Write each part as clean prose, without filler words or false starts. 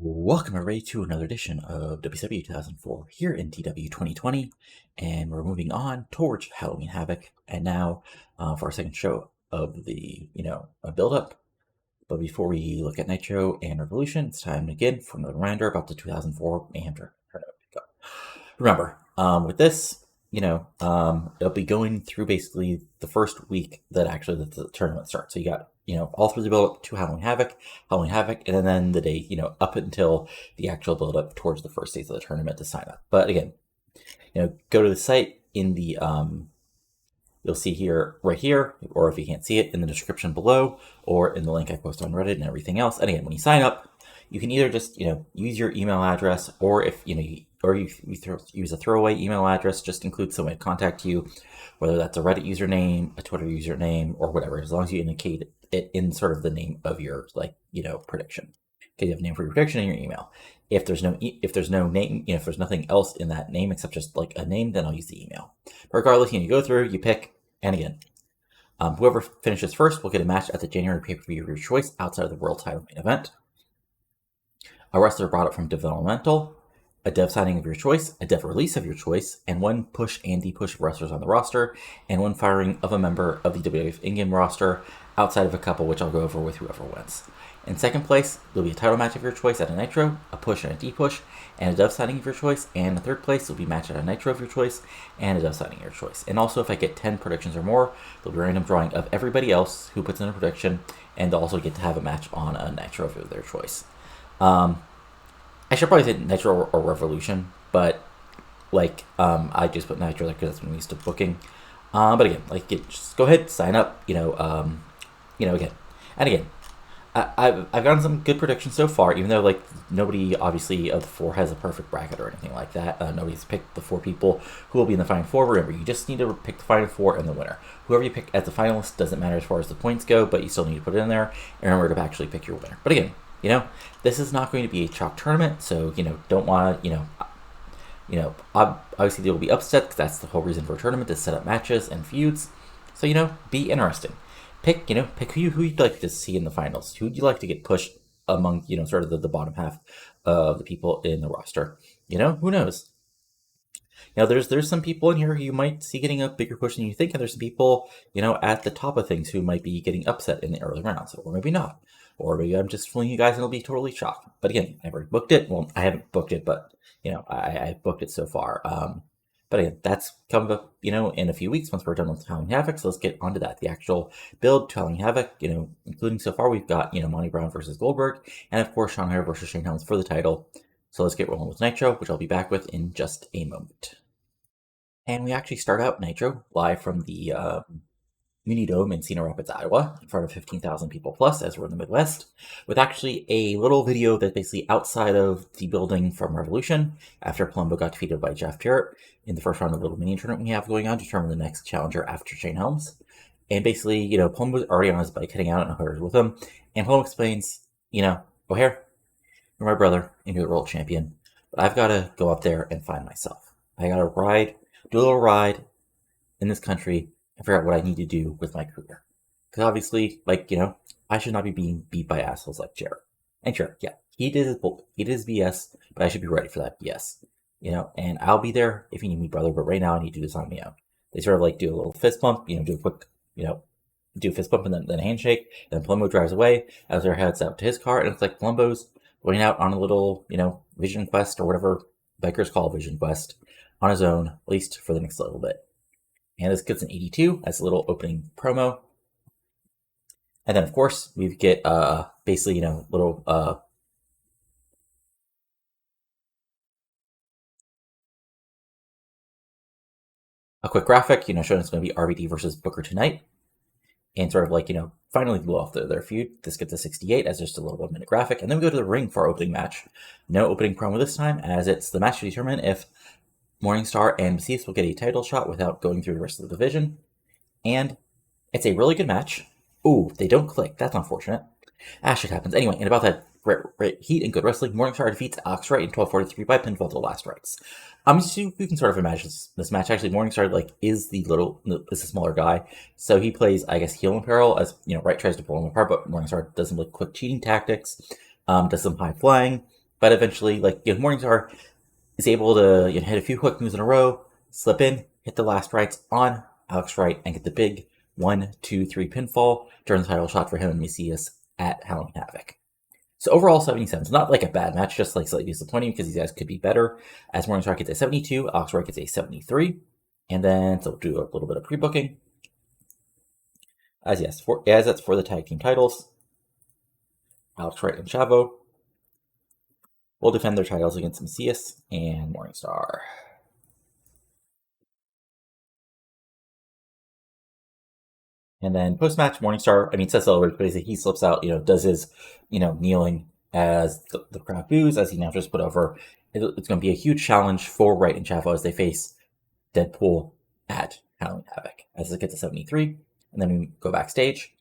Welcome everybody to another edition of WCW 2004 here in TW 2020, and we're moving on towards Halloween Havoc, and now for our second show of the, a build-up. But before we look at Nitro and Revolution, it's time again for another reminder about the 2004 Mayhem Tournament. Remember, with this, it'll be going through basically the first week that actually the tournament starts. So you got, all through the build up to Halloween Havoc, and then the day, up until the actual build up towards the first days of the tournament to sign up. But again, go to the site in the, you'll see here, right here, or if you can't see it, in the description below, or in the link I post on Reddit and everything else. And again, when you sign up, you can either just, use your email address, or if, you use a throwaway email address, just include someone to contact you, whether that's a Reddit username, a Twitter username, or whatever, as long as you indicate it in sort of the name of your, prediction. Okay, you have a name for your prediction in your email. If there's no name, if there's nothing else in that name except just like a name, then I'll use the email. But regardless, you go through, you pick, and again, whoever finishes first will get a match at the January pay-per-view of your choice outside of the world title main event. A wrestler brought up from developmental, a dev signing of your choice, a dev release of your choice, and one push and de-push wrestlers on the roster, and one firing of a member of the WWF in-game roster outside of a couple, which I'll go over with whoever wins. In second place, there'll be a title match of your choice at a Nitro, a push and a de-push, and a dev signing of your choice, and in third place, there'll be a match at a Nitro of your choice, and a dev signing of your choice. And also, if I get 10 predictions or more, there'll be a random drawing of everybody else who puts in a prediction, and they'll also get to have a match on a Nitro of their choice. I should probably say Nitro or Revolution, but I just put Nitro there because that's when we used to booking. But again, just go ahead, sign up. Again, and again, I've gotten some good predictions so far, even though nobody obviously of the four has a perfect bracket or anything like that. Nobody's picked the four people who will be in the final four. Remember, you just need to pick the final four and the winner. Whoever you pick as the finalist doesn't matter as far as the points go, but you still need to put it in there and remember to actually pick your winner. But again, this is not going to be a chalk tournament, so, don't want to, obviously there will be upset, because that's the whole reason for a tournament, to set up matches and feuds. So, be interesting. Pick who you'd like to see in the finals. Who'd you like to get pushed among, sort of the bottom half of the people in the roster. Who knows? There's some people in here who you might see getting a bigger push than you think, and there's some people, at the top of things who might be getting upset in the early rounds, or maybe not. Or maybe I'm just fooling you guys and it'll be totally shocked. But again, I've already booked it. Well, I haven't booked it, but, I've booked it so far. But again, that's coming up, in a few weeks once we're done with Halloween Havoc. So let's get onto that. The actual build to Halloween Havoc, including so far, we've got, Monty Brown versus Goldberg, and of course, Sean Hare versus Shane Helms for the title. So let's get rolling with Nitro, which I'll be back with in just a moment. And we actually start out Nitro live from the Muni Dome in Cedar Rapids, Iowa, in front of 15,000 people plus, as we're in the Midwest, with actually a little video that's basically outside of the building from Revolution, after Palumbo got defeated by Jeff Jarrett in the first round of the little mini tournament we have going on to determine the next challenger after Shane Helms. And basically, Palumbo's already on his bike heading out, and O'Hare's with him, and Palumbo explains, O'Hare, you're my brother, and you're the world champion, but I've got to go up there and find myself. I got to do a little ride in this country, and figure out what I need to do with my career. Because obviously, I should not be being beat by assholes like Jarrett. And sure, yeah, he did his BS, but I should be ready for that BS. And I'll be there if you need me, brother, but right now I need to do this on my own. They sort of do a little fist bump, do a quick, do a fist bump and then a handshake, and then Palumbo drives away as their heads out to his car, and it's like Palumbo's going out on a little, vision quest, or whatever bikers call vision quest, on his own, at least for the next little bit. And this gets an 82 as a little opening promo. And then, of course, we get basically, little a quick graphic, showing it's going to be RVD versus Booker tonight. And sort of finally blow off their feud. This gets a 68 as just a little 1 minute graphic. And then we go to the ring for our opening match. No opening promo this time, as it's the match to determine if Morningstar and Macias will get a title shot without going through the rest of the division. And it's a really good match. Ooh, they don't click. That's unfortunate. Shit happens. Anyway, and about that great heat and good wrestling, Morningstar defeats Alex Wright in 12:43 by pinfall to the last rights. You can sort of imagine this match. Actually, Morningstar is the smaller guy, so he plays, I guess, heel and peril as Wright tries to pull him apart, but Morningstar does some quick cheating tactics, does some high flying, But eventually, like, Morningstar is able to hit a few hook moves in a row, slip in, hit the last rights on Alex Wright, and get the big 1-2-3 pinfall during the title shot for him and Macias at Halloween Havoc. So overall, 77. It's not like a bad match, just like slightly disappointing because these guys could be better. As Morningstar gets a 72, Alex Wright gets a 73. And then, so we'll do a little bit of pre-booking. As that's for the tag team titles. Alex Wright and Chavo will defend their titles against Macias and Morningstar. And then post-match, Morningstar, Seth celebrates, but he slips out, does his, kneeling as the crowd boos, as he now just put over. It's going to be a huge challenge for Wright and Chavo as they face Deadpool at Halloween Havoc, as it gets to 73. And then we go backstage.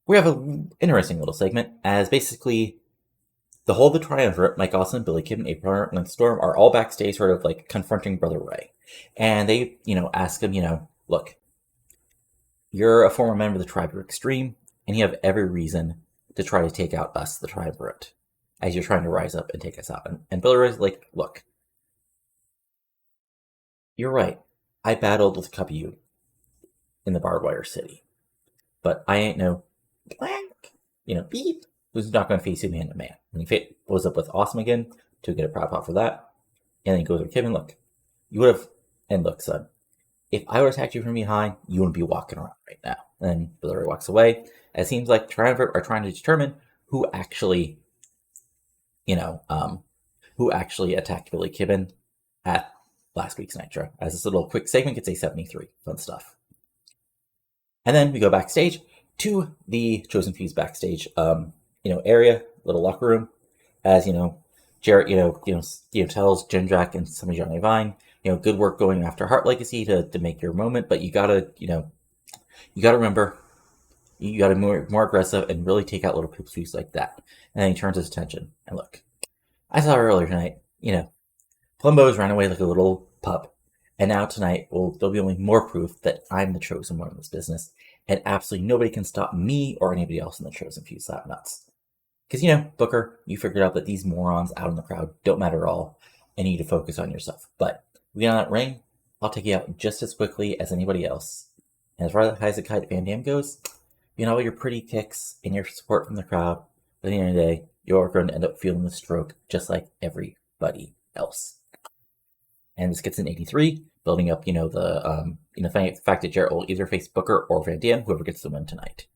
We have an interesting little segment, as basically the whole of the Triumvirate, Mike Awesome, Billy Kidman, April Hunter, and Storm are all backstage sort of like confronting Brother Ray. And they, ask him, look, you're a former member of the Tribe of Extreme, and you have every reason to try to take out us, the Triumvirate, as you're trying to rise up and take us out. And Billy Ray's like, look, you're right. I battled with a couple of you in the Barbed Wire City, but I ain't no blank, beep, who's not going to face you man to man. And he goes up with Awesome again to get a proud pop for that. And then he goes with Kevin, look, you would have, and look, son, if I would have attacked you from behind, you wouldn't be walking around right now. And then Billy Ray walks away. It seems like Triumvirate are trying to determine who actually, who actually attacked Billy Kidman at last week's Nitro. As this little quick segment gets a 73. Fun stuff. And then we go backstage to the Chosen Few's backstage, area, little locker room, as Jarrett, tells Jim Jack and some of Johnny Vine, good work going after Heart Legacy to make your moment, but you gotta remember, you gotta be more aggressive and really take out little poop sweets like that. And then he turns his attention. And look, I saw earlier tonight, Plumbo's ran away like a little pup. And now tonight, there'll be only more proof that I'm the chosen one in this business, and absolutely nobody can stop me or anybody else in the Chosen Few slap nuts. Because, Booker, you figured out that these morons out in the crowd don't matter at all, and you need to focus on yourself. But we get on that ring, I'll take you out just as quickly as anybody else. And as far as the Kite Van Dam goes, all your pretty kicks and your support from the crowd, but at the end of the day, you're going to end up feeling the stroke just like everybody else. And this gets an 83, building up, the fact that Jarrett will either face Booker or Van Dam, whoever gets the win tonight.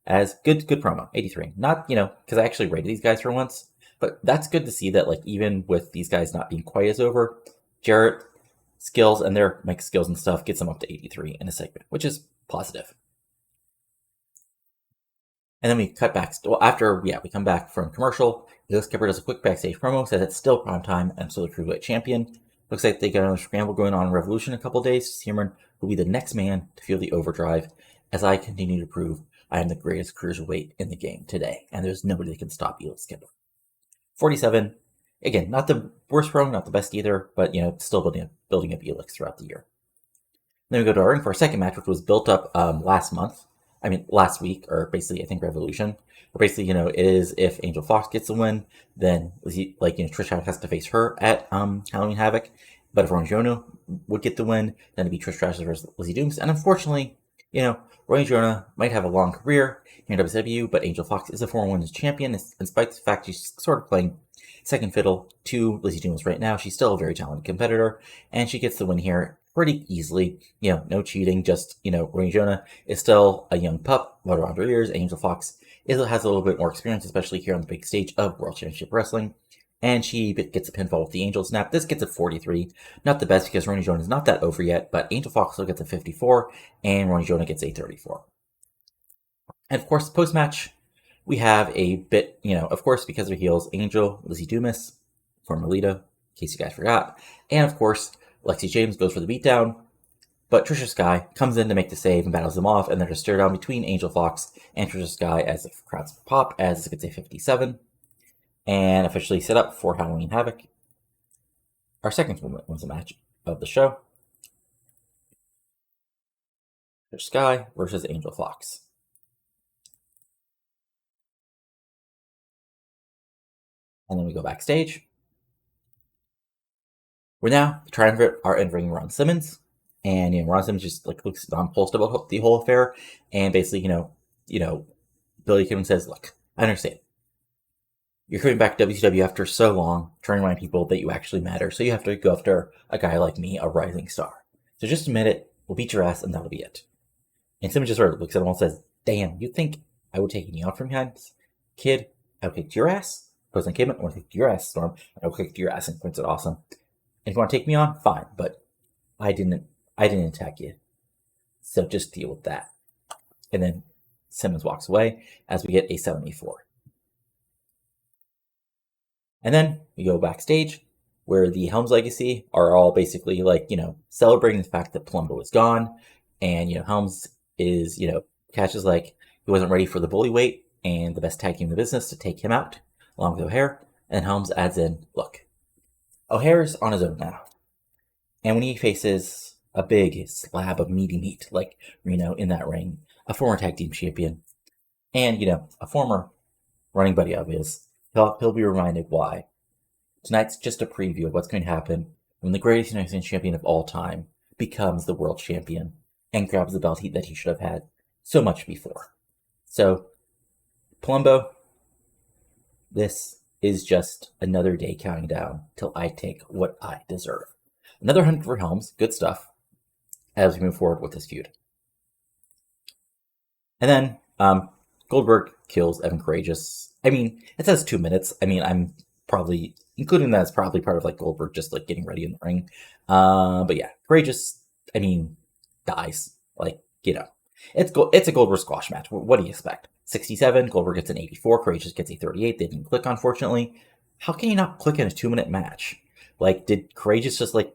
As good promo, 83. Not, because I actually rated these guys for once, but that's good to see that, like, even with these guys not being quite as over, Jarrett skills and their mic skills and stuff gets them up to 83 in a segment, which is positive. And then we cut back. Well, we come back from commercial. Leo Skipper does a quick backstage promo, says it's still prime time. I'm still the cruiserweight champion. Looks like they got another scramble going on in Revolution in a couple days. Cameron will be the next man to feel the overdrive as I continue to prove I am the greatest cruiserweight in the game today, and there's nobody that can stop Leo Skipper. 47. Again, not the worst promo, not the best either, but still building up Elix throughout the year. Then we go to our ring for our second match, which was built up last week, or basically I think Revolution. Or basically, it is if Angel Fox gets the win, then Tricia has to face her at Halloween Havoc. But if Ron Jonah would get the win, then it'd be Trish Stratus versus Lizzy Dumas. And unfortunately, Roy Jonah might have a long career here in WCW, but Angel Fox is a former women's champion, despite the fact she's sort of playing second fiddle to Lizzy Dumas right now. She's still a very talented competitor, and she gets the win here pretty easily. No cheating, just, Roy Jonah is still a young pup, about around her years. Angel Fox has a little bit more experience, especially here on the big stage of World Championship Wrestling. And she gets a pinfall with the Angel Snap. This gets a 43. Not the best because Ronnie Jonah is not that over yet, but Angel Fox still gets a 54, and Ronnie Jonah gets a 34. And of course, post-match, we have a bit, of course, because of heels, Angel, Lizzy Dumas, former Lita, in case you guys forgot. And of course, Lexi James goes for the beatdown, but Tricia Skye comes in to make the save and battles them off, and there's a stare down between Angel Fox and Tricia Skye as the crowds pop, as it gets a 57. And officially set up for Halloween Havoc. Our second women's match of the show. Tricia Skye versus Angel Fox. And then we go backstage. Where now the Triumvirate are entering Ron Simmons, and Ron Simmons just like looks nonplussed about the whole affair, and basically, Billy Kidman says, "Look, I understand. You're coming back to WCW after so long, trying to remind people that you actually matter. So you have to go after a guy like me, a rising star. So just admit it. We'll beat your ass, and that'll be it." And Simmons just sort of looks at him and says, "Damn, you think I would take you out from behind, kid? I would kick your ass." Goes on Kidman, "I want to kick your ass, Storm. I will kick your ass," and points it awesome. "And if you want to take me on, fine, but I didn't attack you. So just deal with that." And then Simmons walks away as we get a 74. And then we go backstage where the Helms Legacy are all basically like, celebrating the fact that Palumbo is gone. And, Helms is, Cash is like, he wasn't ready for the bully weight and the best tag team in the business to take him out, along with O'Haire. And Helms adds in, "Look, O'Haire's on his own now. And when he faces a big slab of meaty meat, like Reno in that ring, a former tag team champion, and, a former running buddy of his, he'll be reminded why. Tonight's just a preview of what's going to happen when the greatest United States champion of all time becomes the world champion and grabs the belt that he should have had so much before. So, Palumbo, this is just another day counting down till I take what I deserve." Another 100 for Helms. Good stuff as we move forward with this feud. And then Goldberg kills Evan Courageous. I mean, it says 2 minutes. I mean, I'm probably including that as probably part of like Goldberg just like getting ready in the ring. But yeah, Courageous, I mean, dies. Like, it's a Goldberg squash match. What do you expect? 67, Goldberg gets an 84, Courageous gets a 38. They didn't click, unfortunately. How can you not click in a 2-minute match? Like, did Courageous just like,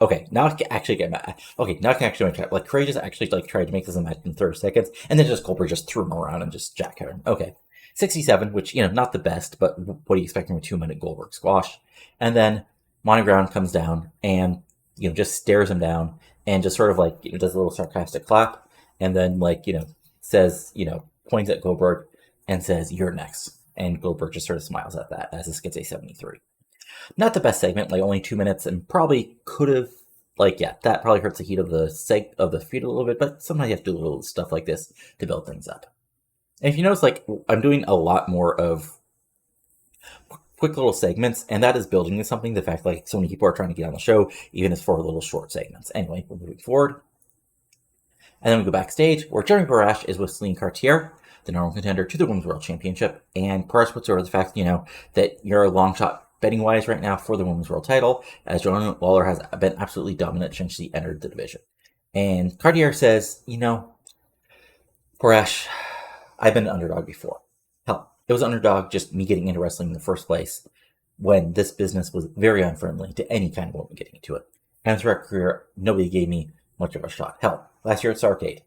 okay, now I can actually get mad. Okay, now I can actually make like Courageous actually like tried to make this a match in 30 seconds, and then just Goldberg just threw him around and just jackhammered him. Okay, 67, which not the best, but what do you expect from a 2-minute Goldberg squash? And then Monty Brown comes down and just stares him down and just sort of like does a little sarcastic clap, and then like says points at Goldberg and says, "You're next." And Goldberg just sort of smiles at that as this gets a 73. Not the best segment, like only 2 minutes, and probably could have, that probably hurts the heat of the feud a little bit. But sometimes you have to do little stuff like this to build things up. And if you notice, like I'm doing a lot more of quick little segments, and that is building to something. The fact like so many people are trying to get on the show, even as for little short segments. Anyway, we're moving forward, and then we go backstage where Jeremy Borash is with Celine Cartier, the normal contender to the Women's World Championship, and Paris puts over the fact that you're a long shot betting wise right now for the Women's World title, as Joanna Lawler has been absolutely dominant since she entered the division. And Cartier says, Borash, I've been an underdog before. Hell, it was underdog just me getting into wrestling in the first place when this business was very unfriendly to any kind of woman getting into it. And throughout career, nobody gave me much of a shot. Hell, last year at Starrcade,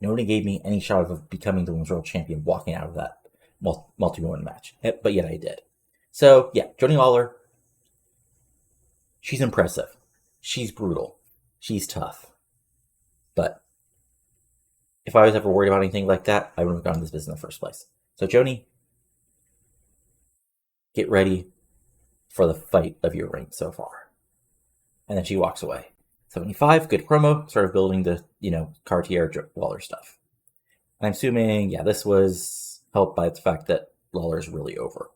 nobody gave me any shot of becoming the Women's World Champion walking out of that multi-woman match. But yet I did. So, yeah, Joanie Lawler, she's impressive. She's brutal. She's tough. But if I was ever worried about anything like that, I wouldn't have gone into this business in the first place. So, Joanie, get ready for the fight of your reign so far. And then she walks away. 75, good promo, sort of building the, Cartier Lawler stuff. I'm assuming, this was helped by the fact that Lawler's really over.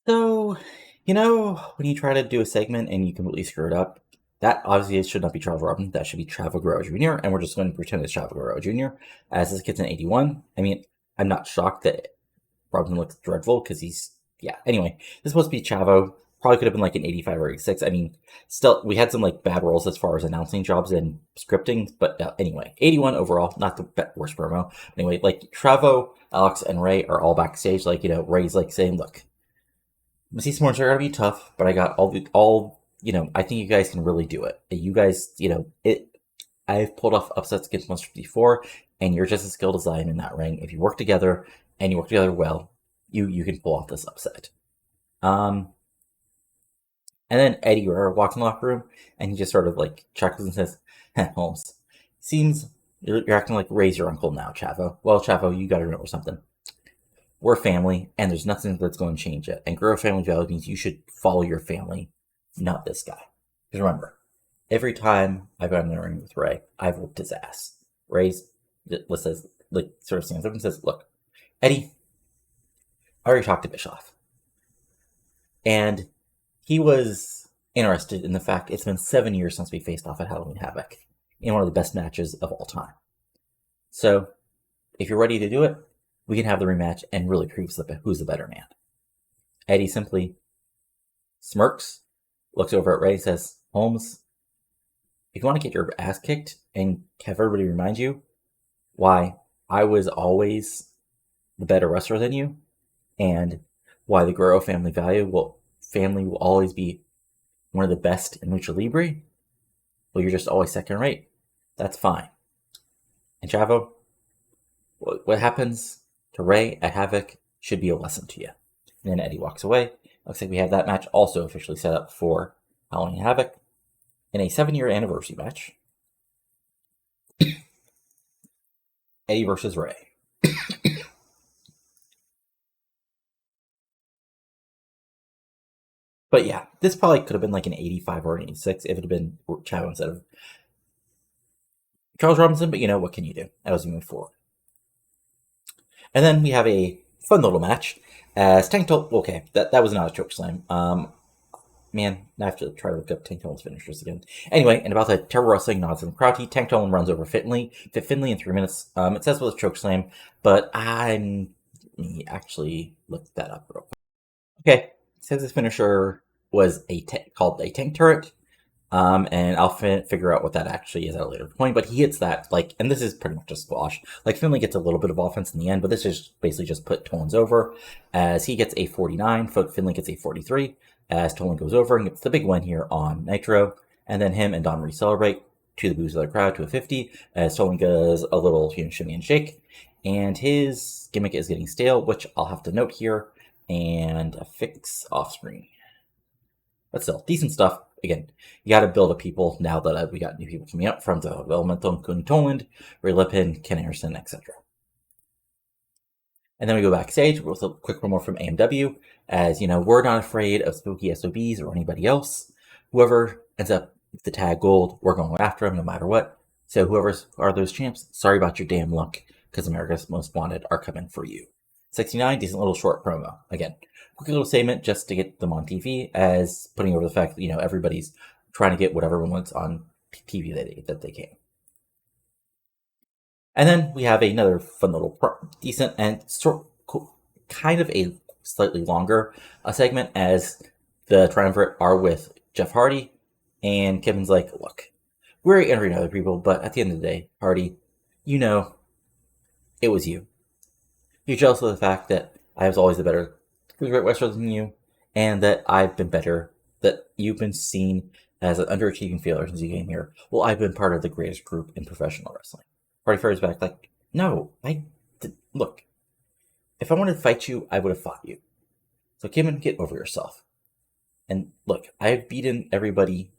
So, when you try to do a segment and you completely screw it up, that obviously should not be Charles Robin. That should be Chavo Guerrero Jr., and we're just going to pretend it's Chavo Guerrero Jr. as this gets an 81. I mean, I'm not shocked that Robin looks dreadful because anyway, this is supposed to be Chavo. Probably could have been like an 85 or 86. I mean, still, we had some like bad roles as far as announcing jobs and scripting, but anyway, 81 overall, not the worst promo. Anyway, like Chavo, Alex, and Ray are all backstage. Like, Ray's like saying, "Look, these mornings are gonna be tough, but I got I think you guys can really do it. You guys, I've pulled off upsets against monsters before, and you're just as skilled as I am in that ring. If you work together and you work together well, you can pull off this upset." And then Eddie Guerrero walks in the locker room, and he just sort of like chuckles and says, "Holmes, Seems you're acting like Ray's your uncle now, Chavo. Well, Chavo, you gotta remember something. We're family, and there's nothing that's going to change it. And grow family values means you should follow your family, not this guy. Because remember, every time I've gotten in the ring with Ray, I've whooped his ass. Ray's says, like, sort of stands up and says, "Look, Eddie, I already talked to Bischoff, and he was interested in the fact it's been 7 years since we faced off at Halloween Havoc in one of the best matches of all time. So, if you're ready to do it, we can have the rematch and really prove who's the better man." Eddie simply smirks, looks over at Ray, and says, "Holmes, if you want to get your ass kicked and have everybody remind you why I was always the better wrestler than you, and why the Guerrero family will always be one of the best in Lucha Libre, well, you're just always second rate. That's fine. And Chavo, what happens to Ray at Havoc should be a lesson to you." And then Eddie walks away. Looks like we have that match also officially set up for Halloween Havoc in a 7-year anniversary match. Eddie versus Ray. But yeah, this probably could have been like an 85 or an 86 if it had been Chavo instead of Charles Robinson, but you know, what can you do? As we move forward. And then we have a fun little match as Tank Toll. Okay, that was not a choke slam. Man, I have to try to look up Tank Toll's finishers again. Anyway, and about the terrible wrestling nods from Crowdy, Tank Toll runs over Finley in 3 minutes. It says it was a choke slam, but let me actually look that up real quick. Okay, it says his finisher was called a tank turret. And I'll figure out what that actually is at a later point. But he hits that, like, and this is pretty much a squash. Like, Finley gets a little bit of offense in the end, but this is basically just put Tolan's over, as he gets a 49, Finley gets a 43, as Tolan goes over and gets the big win here on Nitro. And then him and Don Marie celebrate to the boos of the crowd to a 50, as Tolan does a little shimmy and shake. And his gimmick is getting stale, which I'll have to note here and fix off screen. But still, decent stuff. Again, you got to build up people now that we got new people coming up from the developmental, including Toland, Ray Lippin, Ken Anderson, etc. And then we go backstage with a quick promo from AMW, as, you know, we're not afraid of spooky SOBs or anybody else. Whoever ends up with the tag gold, we're going after them no matter what. So whoever are those champs, sorry about your damn luck, because America's Most Wanted are coming for you. 69, decent little short promo. Again, quick little statement just to get them on TV, as putting over the fact that, you know, everybody's trying to get what everyone wants on TV that they can. And then we have another fun little decent and kind of a slightly longer segment, as the Triumvirate are with Jeff Hardy, and Kevin's like, "Look, we're interviewing other people, but at the end of the day, Hardy, you know, it was you. You're jealous of the fact that I was always the better cruiserweight wrestler than you, and that I've been better, that you've been seen as an underachieving failure since you came here. Well, I've been part of the greatest group in professional wrestling." Hardy fires back like, "No, look, if I wanted to fight you, I would have fought you. So Kidman, get over yourself. And look, I've beaten everybody.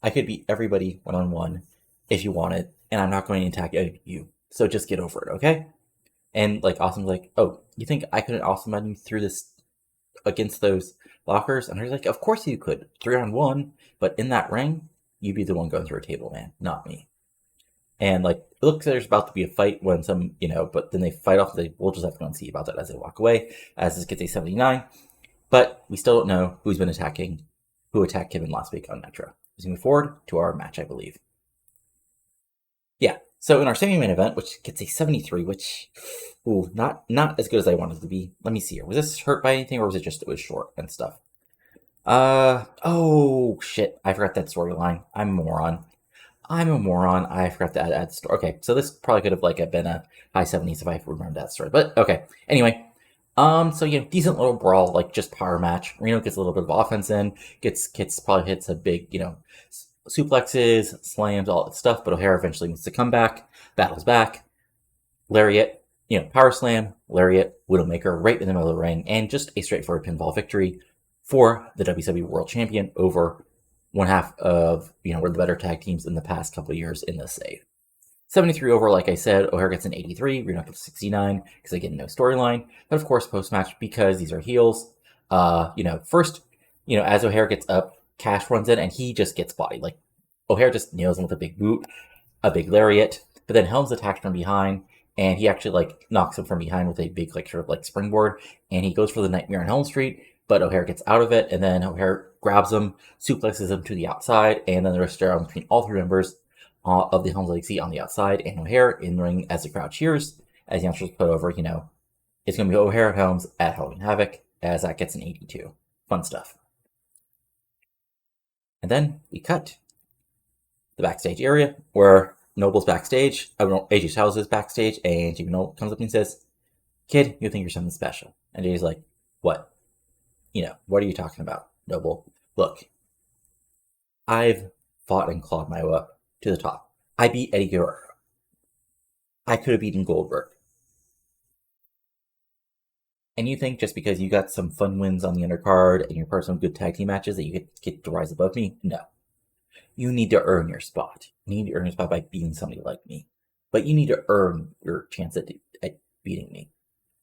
I could beat everybody one-on-one if you wanted, and I'm not going to attack you. So just get over it, okay?" And like Awesome's like, "Oh, you think I couldn't Awesome you through this against those lockers?" And Hardy's like, "Of course you could. 3-on-1, but in that ring, you'd be the one going through a table, man, not me." And like, it looks like there's about to be a fight when some, you know, but then they fight off. We'll just have to go and see about that as they walk away, as this gets a 79. But we still don't know who attacked Kidman last week on Nitro. Let's move forward to our match, I believe. Yeah, so in our semi-main event, which gets a 73, which, not as good as I wanted it to be. Let me see here. Was this hurt by anything, or was it was short and stuff? Oh, shit. I forgot that storyline. I'm a moron. I forgot to add story. Okay, so this probably could have been a high 70s if I remembered that story. But okay. Anyway, so yeah, decent little brawl, like just power match. Reno gets a little bit of offense in, probably hits a big, you know, suplexes, slams, all that stuff. But O'Hara eventually wants to come back, battles back, lariat, you know, power slam, lariat, Widowmaker right in the middle of the ring, and just a straightforward pinfall victory for the WCW World Champion over one half of, you know, we're the better tag teams in the past couple of years in this save. 73 over, like I said, O'Hare gets an 83. We're not to 69 because they get no storyline. But of course, post match, because these are heels, first, as O'Hare gets up, Cash runs in and he just gets bodied. Like, O'Hare just nails him with a big boot, a big lariat. But then Helms attacks from behind, and he actually like knocks him from behind with a big like sort of like springboard, and he goes for the Nightmare on Helm Street. But O'Hare gets out of it, and then O'Hare grabs him, suplexes him to the outside, and then there's a stare between all three members of the Helms Legacy on the outside, and O'Hare in the ring as the crowd cheers. As the announcers put over, it's going to be O'Hare Helms at Halloween Havoc, as that gets an 82. Fun stuff. And then we cut the backstage area where Noble's backstage. AJ Styles is backstage, and Jimmy Noble comes up and says, "Kid, you think you're something special?" And AJ's like, "What? What are you talking about, Noble? Look, I've fought and clawed my way up to the top. I beat Eddie Guerrero. I could have beaten Goldberg. And you think just because you got some fun wins on the undercard and you're part of some good tag team matches that you get to rise above me? No. You need to earn your spot. You need to earn your spot by beating somebody like me. But you need to earn your chance at beating me."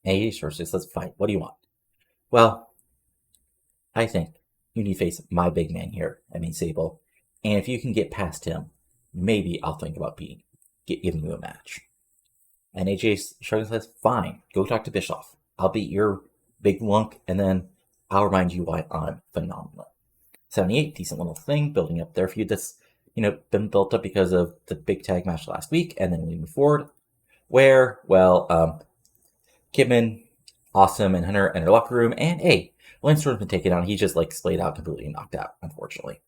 And he sort of says, "Fine, what do you want?" "Well, I think you need to face my big man here, Sable. And if you can get past him, maybe I'll think about giving you a match." And AJ shrugs and says, "Fine, go talk to Bischoff. I'll beat your big lunk, and then I'll remind you why I'm phenomenal." 78, decent little thing, building up their feud that's, been built up because of the big tag match last week, and then we move forward, where, Kidman, Awesome, and Hunter enter the locker room, and hey, Lance Storm's been taken out. He's just splayed out, completely knocked out, unfortunately.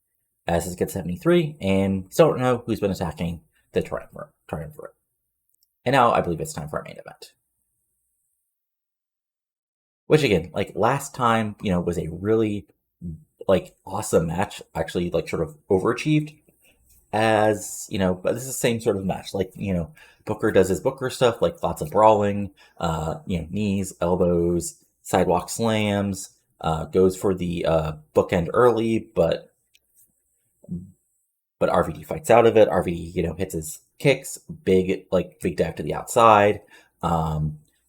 As this gets 73, and still don't know who's been attacking the Triumvirate. And now I believe it's time for our main event. Which again, last time, was a really awesome match. Actually, sort of overachieved. As but this is the same sort of match. Booker does his Booker stuff, lots of brawling, knees, elbows, sidewalk slams. Goes for the bookend early, but RVD fights out of it. RVD, hits his kicks, big dive to the outside.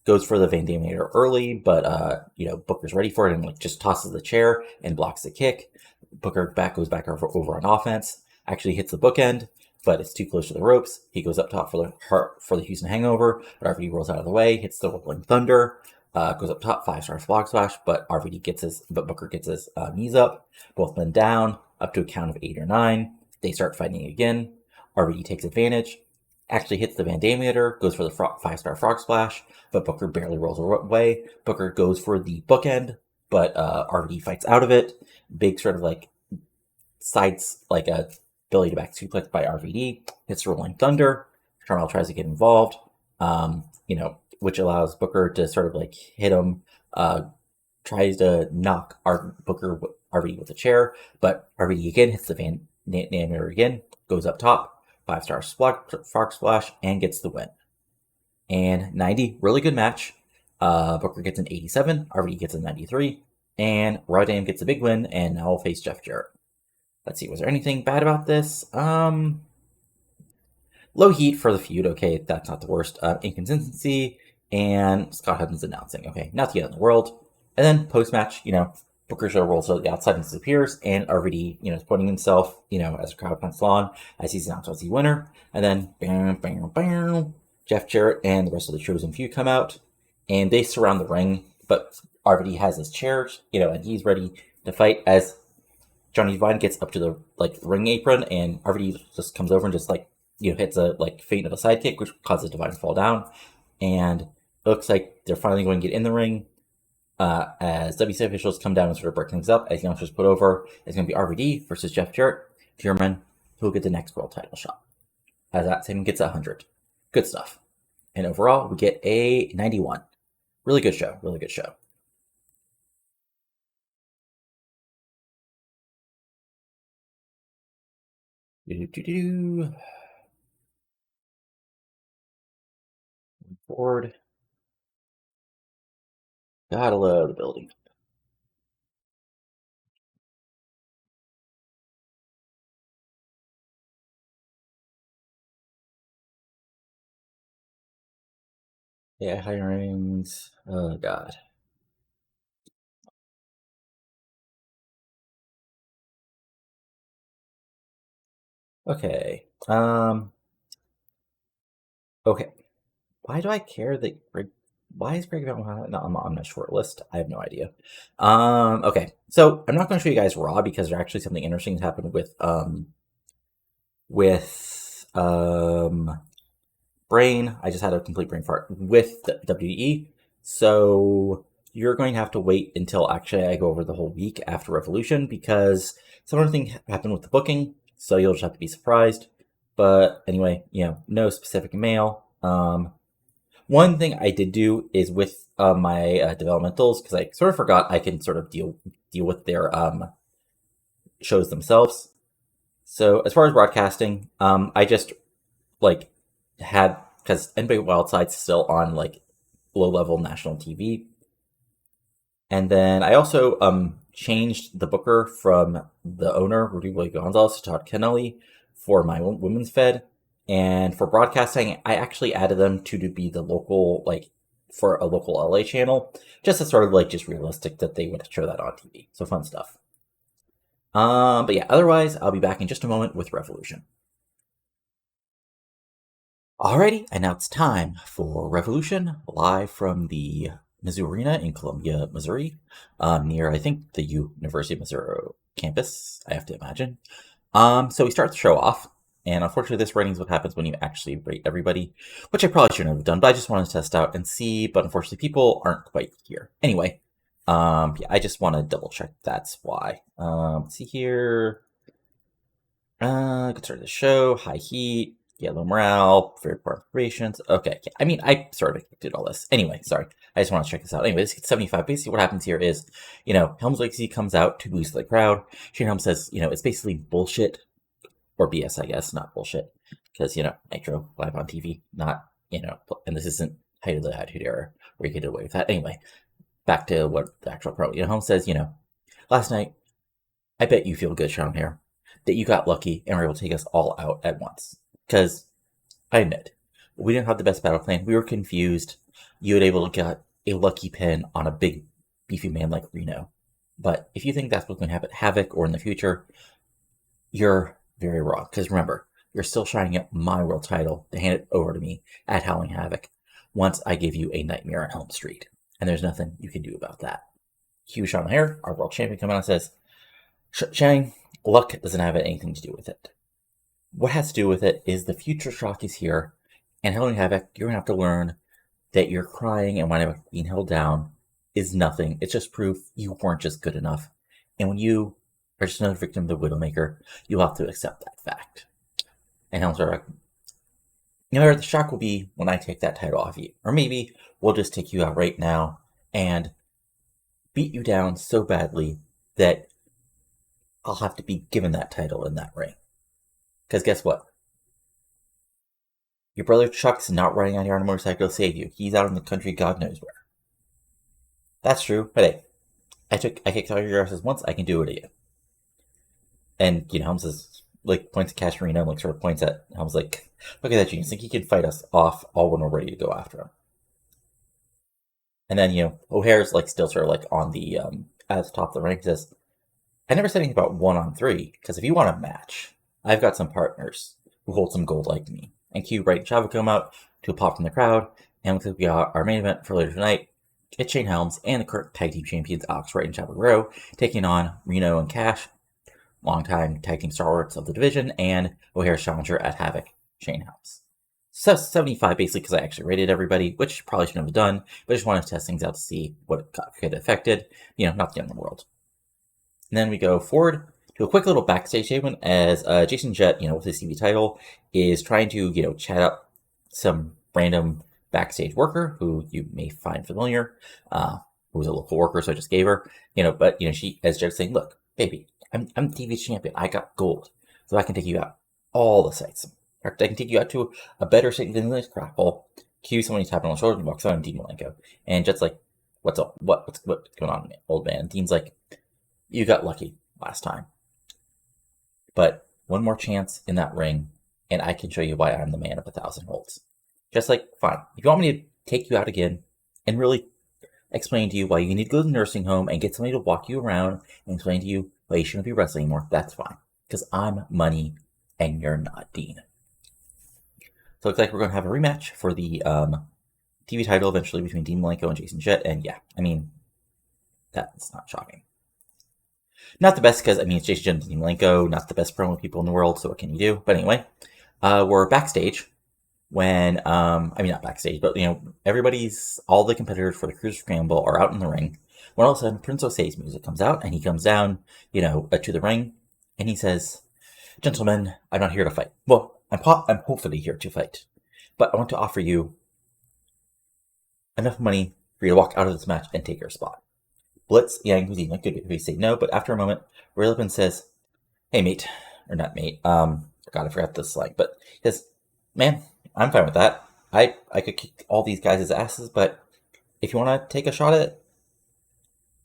Goes for the Van Daminator early, but Booker's ready for it and just tosses the chair and blocks the kick. Booker goes back over on offense. Actually hits the bookend, but it's too close to the ropes. He goes up top for the Houston Hangover, but RVD rolls out of the way, hits the Rolling Thunder. Goes up top, 5-star Frog Splash, but Booker gets his knees up. Both men down, up to a count of 8 or 9. They start fighting again. RVD takes advantage, actually hits the Van Daminator, goes for the 5-star Frog Splash, but Booker barely rolls away. Booker goes for the bookend, but RVD fights out of it. Big sort of sides, a belly to back suplex by RVD, hits Rolling Thunder. Carmel tries to get involved, which allows Booker to sort of hit him, tries to knock RVD with a chair, but RVD again hits the Van Daminator again, goes up top, 5-star Frog Splash, and gets the win. And 90, really good match. Booker gets an 87, RVD gets a 93, and Rotterdam gets a big win, and now we'll face Jeff Jarrett. Let's see, was there anything bad about this? Low heat for the feud, okay, that's not the worst. Inconsistency, and Scott Hudson announcing, okay, not the end of the world. And then post-match, Booker Show rolls to the outside and disappears, and RVD, is pointing himself, as a crowd comes on, as he's announced as the winner. And then, bam, bam, bam, Jeff Jarrett and the rest of the Chosen Few come out, and they surround the ring, but RVD has his chair, and he's ready to fight as Johnny Devine gets up to the ring apron, and RVD just comes over and just hits a feint of a sidekick, which causes Devine to fall down. And it looks like they're finally going to get in the ring. As WCW officials come down and sort of break things up, as youngsters put over, it's going to be RVD versus Jeff Jarrett, German, who'll get the next world title shot. As that same gets 100. Good stuff. And overall, we get a 91. Really good show. Really good show. Forward. Gotta love the building. Yeah, hirings. Oh god. Okay. Okay. Why do I care that Greg? Why is Greg Valentine not on the short list? I have no idea. Okay. So I'm not going to show you guys Raw because there's actually something interesting that happened with brain. I just had a complete brain fart with the WE. So you're going to have to wait until actually I go over the whole week after Revolution because some other thing happened with the booking. So you'll just have to be surprised. But anyway, no specific mail. One thing I did do is with my developmentals, because I sort of forgot I can sort of deal with their shows themselves. So as far as broadcasting, I just like had, because NBA Wildside's still on like low level national TV, and then I also changed the booker from the owner Rudy Willie Gonzalez to Todd Kennelly for my women's fed, and for broadcasting I actually added them to be the local, like for a local LA channel, just to sort of like just realistic that they would show that on TV. So fun stuff. But yeah, otherwise I'll be back in just a moment with Revolution. Alrighty, and now it's time for Revolution, live from the Mizzou Arena in Columbia, Missouri, near, I think, the University of Missouri campus, I have to imagine. So we start the show off, and unfortunately this rating is what happens when you actually rate everybody, which I probably shouldn't have done, but I just wanted to test out and see, but unfortunately people aren't quite here. Anyway, yeah, I just want to double check that's why. Let's see here. Good start of the show, high heat, yellow morale, very poor operations. Okay, I mean, I sort of expected all this. Anyway, sorry, I just want to check this out. Anyway, this gets 75. Basically, what happens here is, Helms Legacy comes out to boost the crowd. Shane Helms says, it's basically bullshit, or BS, I guess, not bullshit, because, Nitro, live on TV, not, and this isn't height of the Attitude Era, where you get away with that. Anyway, back to what the actual pro, Helms says, last night, I bet you feel good, Sean, here, that you got lucky and were able to take us all out at once. Because I admit, we didn't have the best battle plan. We were confused. You were able to get a lucky pin on a big, beefy man like Reno. But if you think that's what's going to happen at Havoc or in the future, you're very wrong. Because remember, you're still shining up my world title to hand it over to me at Halloween Havoc once I give you a nightmare on Helm Street. And there's nothing you can do about that. Hugh Sean here, our world champion, comes out and says, Shang, luck doesn't have anything to do with it. What has to do with it is the future shock is here, and Halloween Havoc, you're going to have to learn that your crying and winding up being held down is nothing. It's just proof you weren't just good enough. And when you are just another victim of the Widowmaker, you'll have to accept that fact. And Helms are like, the shock will be when I take that title off you. Or maybe we'll just take you out right now and beat you down so badly that I'll have to be given that title in that ring. Because guess what? Your brother Chuck's not riding out here on a motorcycle to save you. He's out in the country God knows where. That's true, but hey, I kicked all your asses once, I can do it again. And, Helms is, points at Castorino and, sort of points at Helms like, look at that genius. Think he can fight us off all when we're ready to go after him. And then, O'Hare's, still sort of, on the, at the top of the rank, says, I never said anything about 1-on-3, because if you want a match, I've got some partners who hold some gold like me. And Q, Wright, and Chavo come out to a pop from the crowd, and looks like we got our main event for later tonight. It's Shane Helms and the current tag team champions Alex Wright and Chavo Guerrero taking on Reno and Cash, longtime tag team stalwarts of the division, and O'Hare's challenger at Havoc, Shane Helms. So 75 basically because I actually rated everybody, which probably shouldn't have done, but I just wanted to test things out to see what could have affected, not the end of the world. And then we go forward to a quick little backstage segment as Jason Jett, with his TV title, is trying to, chat up some random backstage worker who you may find familiar, who was a local worker, so I just gave her, but, she, as Jett's saying, look, baby, I'm TV champion. I got gold, so I can take you out all the sites. In fact, I can take you out to a better site than this crap hole. Cue somebody tapping on the shoulder and walks on Dean Malenko. And Jett's like, what's up? What's going on, old man? Dean's like, you got lucky last time. But one more chance in that ring, and I can show you why I'm the man of 1,000 holds. Just fine. If you want me to take you out again and really explain to you why you need to go to the nursing home and get somebody to walk you around and explain to you why you shouldn't be wrestling anymore, that's fine. Because I'm money and you're not, Dean. So it looks like we're going to have a rematch for the TV title eventually between Dean Malenko and Jason Jett. And yeah, I mean, that's not shocking. Not the best because, I mean, it's Jason Jett and Dean Malenko, not the best promo people in the world, so what can you do? But anyway, we're backstage when, I mean, not backstage, but, you know, all the competitors for the Cruiser Scramble are out in the ring. When all of a sudden, Prince Jose's music comes out, and he comes down, you know, to the ring, and he says, "Gentlemen, I'm not here to fight. Well, I'm hopefully here to fight, but I want to offer you enough money for you to walk out of this match and take your spot." Blitz, Yang, who's even could be say no, but after a moment, Ray Lipin says, "Hey, mate," or not mate. God, I forgot the slang, but he says, "Man, I'm fine with that. I could kick all these guys' asses, but if you want to take a shot at it,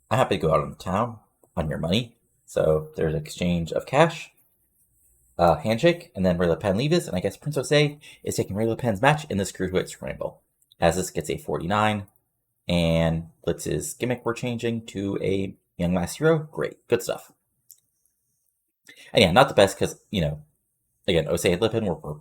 I'm happy to go out on the town on your money." So there's an exchange of cash, handshake, and then Ray Lipin leaves, and I guess Prince Jose is taking Ray Lipin's match in the Cruiserweight Scramble. As this gets a 49, and Blitz's gimmick we're changing to a Young Masked Hero. Great, good stuff. And yeah, not the best because, you know, again, Jose and Lipin were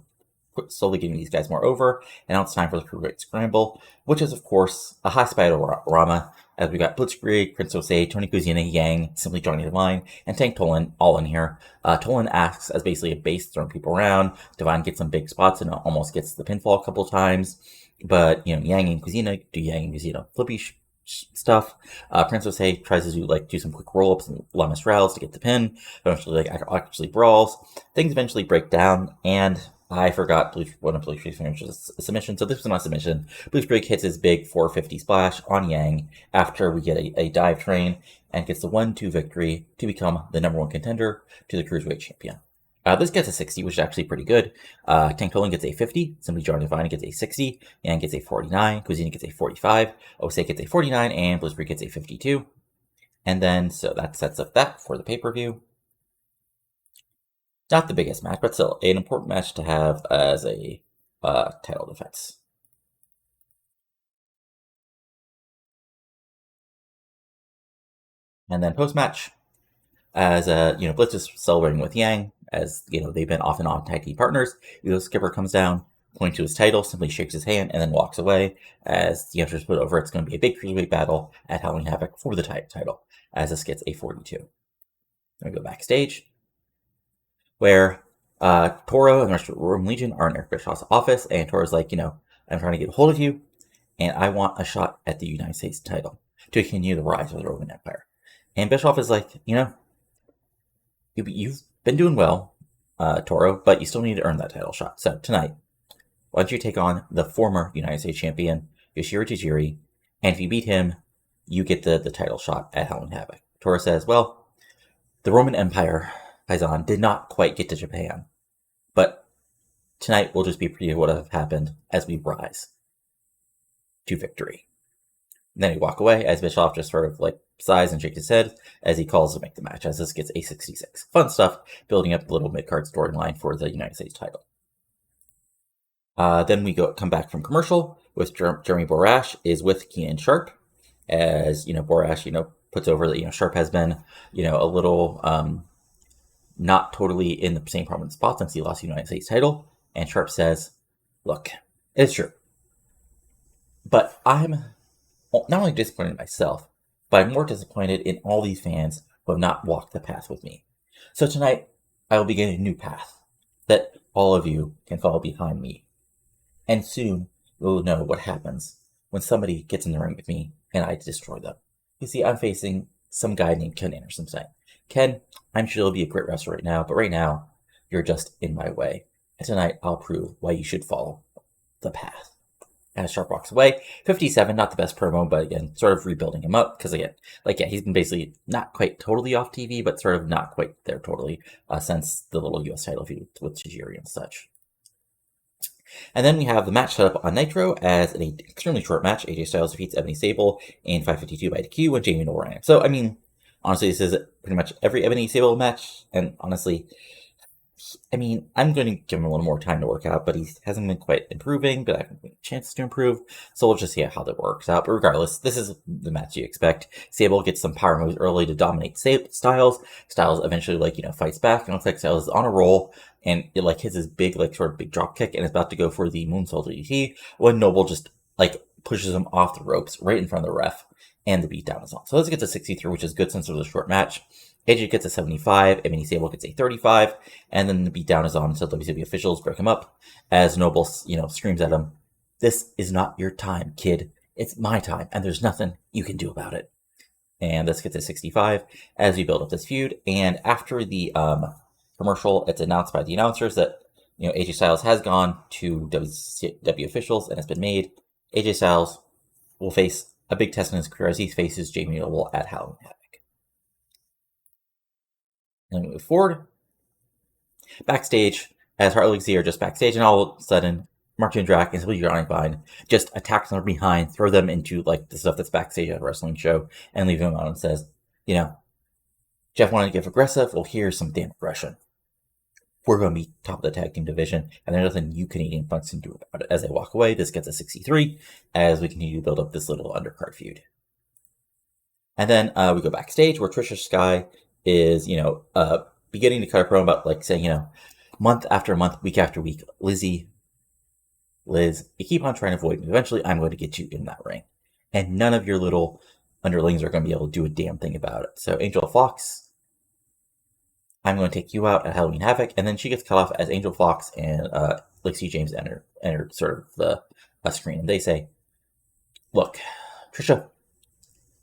slowly getting these guys more over, and now it's time for the Cruiserweight Scramble, which is, of course, a high-speed rama, as we got Blitzkrieg, Prince Jose, Tony Kuzina, Yang, simply joining the line, and Tank Tolan all in here. Tolan acts as basically a base, throwing people around. Divine gets some big spots and almost gets the pinfall a couple times. But, you know, Yang and Kuzina do Yang and Kuzina flippy stuff. Prince Jose tries to do some quick roll-ups and La Mistrales to get the pin. Eventually, actually brawls. Things eventually break down, and I forgot one of Blitzkrieg's finishes a submission, so this was not a submission. Blitzkrieg hits his big 450 splash on Yang after we get a dive train and gets the 1-2 victory to become the #1 contender to the Cruiserweight champion. This gets a 60, which is actually pretty good. Tank Tolan gets a 50, Simply John Divine gets a 60, Yang gets a 49, Kuzina gets a 45, Osei gets a 49, and Blitzkrieg gets a 52. And then, so that sets up that for the pay-per-view. Not the biggest match, but still an important match to have as a title defense. And then post-match, as you know, Blitz is celebrating with Yang, as you know they've been off and on tag team partners. Ego Skipper comes down, points to his title, simply shakes his hand, and then walks away. As the Youngsters put over, it's going to be a big cruiserweight battle at Halloween Havoc for the title. As this gets a 42. Then we go backstage, where Toro and the rest of the Roman Legion are in Eric Bischoff's office, and Toro's like, you know, I'm trying to get a hold of you, and I want a shot at the United States title to continue the rise of the Roman Empire. And Bischoff is like, you know, you've been doing well, Toro, but you still need to earn that title shot. So tonight, why don't you take on the former United States champion, Yoshihiro Tajiri, and if you beat him, you get the title shot at Halloween Havoc. Toro says, well, the Roman Empire, Paisan, did not quite get to Japan, but tonight will just be preview what have happened as we rise to victory. And then we walk away as Bischoff just sort of like sighs and shakes his head as he calls to make the match, as this gets a 66. Fun stuff, building up a little mid-card storyline for the United States title. Then we come back from commercial with Jeremy Borash is with Keenan Sharp, as, you know, Borash, you know, puts over that, you know, Sharp has been, you know, a little not totally in the same prominent spot since he lost the United States title. And Sharp says, look, it's true, but I'm not only disappointed in myself, but I'm more disappointed in all these fans who have not walked the path with me. So tonight, I will begin a new path that all of you can follow behind me. And soon, you'll know what happens when somebody gets in the ring with me and I destroy them. You see, I'm facing some guy named Ken Anderson tonight. Ken, I'm sure you'll be a great wrestler right now, but right now, you're just in my way. And tonight, I'll prove why you should follow the path. As Sharp walks away, 57, not the best promo, but again, sort of rebuilding him up, because again, like, yeah, he's been basically not quite totally off TV, but sort of not quite there totally, since the little US title feud with Tajiri and such. And then we have the match set up on Nitro as an extremely short match. AJ Styles defeats Ebony Sable in 5:52 by DQ when Jamie Noel ran. So, I mean, honestly, this is pretty much every Ebony Sable match, and honestly, I mean, I'm going to give him a little more time to work out, but he hasn't been quite improving, but I have chances to improve. So we'll just see how that works out. But regardless, this is the match you expect. Sable gets some power moves early to dominate Styles. Styles eventually, fights back, and looks like Styles is on a roll, and it, hits his big, sort of big drop kick, and is about to go for the moonsault DDT when Noble just, pushes him off the ropes right in front of the ref, and the beatdown is on. So let's get to 63, which is good since it was a short match. AJ gets a 75, and Mini Sable gets a 35, and then the beatdown is on until WCW officials break him up, as Noble, screams at him, "This is not your time, kid. It's my time, and there's nothing you can do about it." And this gets a 65 as we build up this feud, and after the commercial, it's announced by the announcers that, AJ Styles has gone to WCW officials and has been made. AJ Styles will face a big test in his career as he faces Jamie Noble at Halloween Havoc. And we move forward. Backstage, as Hartley Legacy are just backstage, and all of a sudden, Mark Jindrak and Sylvia Grindvine just attack them from behind, throw them into the stuff that's backstage at a wrestling show, and leave them on and says, Jeff wanted to get aggressive. Well, here's some damn aggression. We're going to be top of the tag team division, and there's nothing you Canadian punks can do about it. As they walk away, this gets a 63 as we continue to build up this little undercard feud. And then we go backstage where Tricia Skye is, beginning to cut a promo about saying, month after month, week after week, Liz, you keep on trying to avoid me. Eventually, I'm going to get you in that ring. And none of your little underlings are going to be able to do a damn thing about it. So Angel Fox, I'm going to take you out at Halloween Havoc. And then she gets cut off as Angel Fox and Lexi James enter sort of the screen. And they say, "Look, Tricia,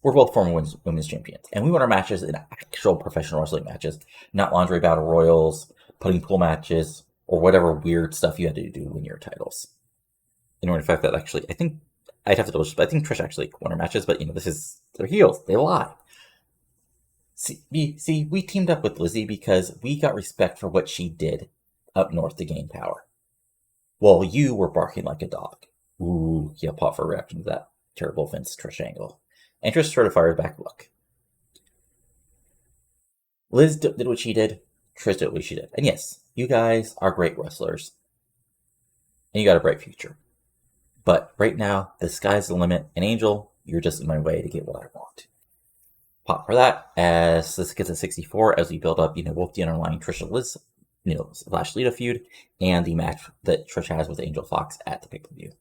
we're both former women's champions, and we want our matches in actual professional wrestling matches, not lingerie battle royals, putting pool matches, or whatever weird stuff you had to do to win your titles." In order to fact that actually, I think I'd have to double check, but I think Trish actually won her matches, but this is their heels. They lie. See, we teamed up with Lizzy because we got respect for what she did up north to gain power. Well, you were barking like a dog. Ooh, yeah, pop for a reaction to that terrible Vince Trish angle. And Trish sort of fires back, "Look, Liz did what she did, Trish did what she did. And yes, you guys are great wrestlers, and you got a bright future. But right now, the sky's the limit, and Angel, you're just in my way to get what I want." Pop for that, as this gets a 64 as we build up, both the underlying Trish and Liz, / Lita feud, and the match that Trish has with Angel Fox at the pay-per-view.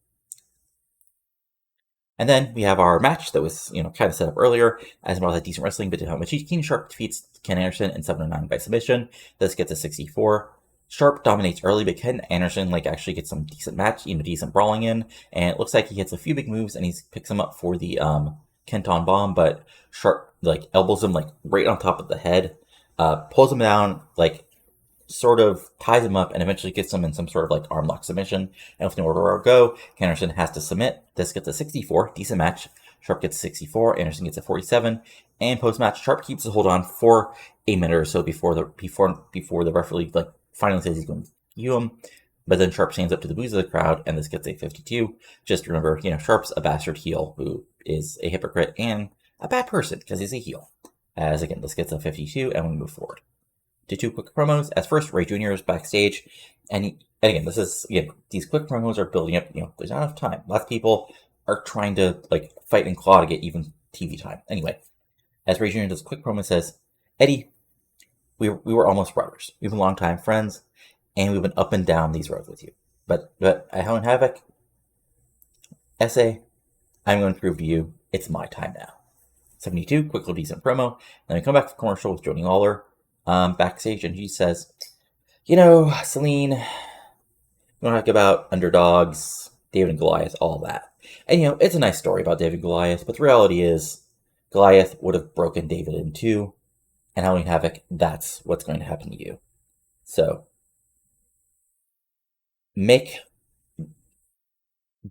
And then we have our match that was, kind of set up earlier as more like decent wrestling, but did how much Keen Sharp defeats Ken Anderson in 7-9 by submission. This gets a 64. Sharp dominates early, but Ken Anderson actually gets some decent match, decent brawling in, and it looks like he hits a few big moves and he picks him up for the Kenton bomb, but Sharp elbows him right on top of the head, pulls him down, sort of ties him up, and eventually gets him in some sort of arm lock submission. And with no order or go, Ken Anderson has to submit. This gets a 64, decent match. Sharp gets a 64, Anderson gets a 47, and post match, Sharp keeps his hold on for a minute or so before the referee finally says he's going to cue him. But then Sharp stands up to the boos of the crowd, and this gets a 52. Just remember, Sharp's a bastard heel who is a hypocrite and a bad person because he's a heel. As again, this gets a 52, and we move forward to two quick promos. As first, Ray Jr. is backstage, and again, this is these quick promos are building up. There's not enough time. Lots of people are trying to fight and claw to get even TV time. Anyway, as Ray Jr. does a quick promo, says, "Eddie, we were almost brothers. We've been longtime friends, and we've been up and down these roads with you. But at Halloween Havoc, essay, I'm going to prove to you it's my time now." 72, quick little decent promo. Then we come back to commercial with Joni Lawler backstage, and she says, "Celine, we want to talk about underdogs, David and Goliath, all that. And, it's a nice story about David and Goliath, but the reality is Goliath would have broken David in two, and Halloween Havoc, that's what's going to happen to you. So,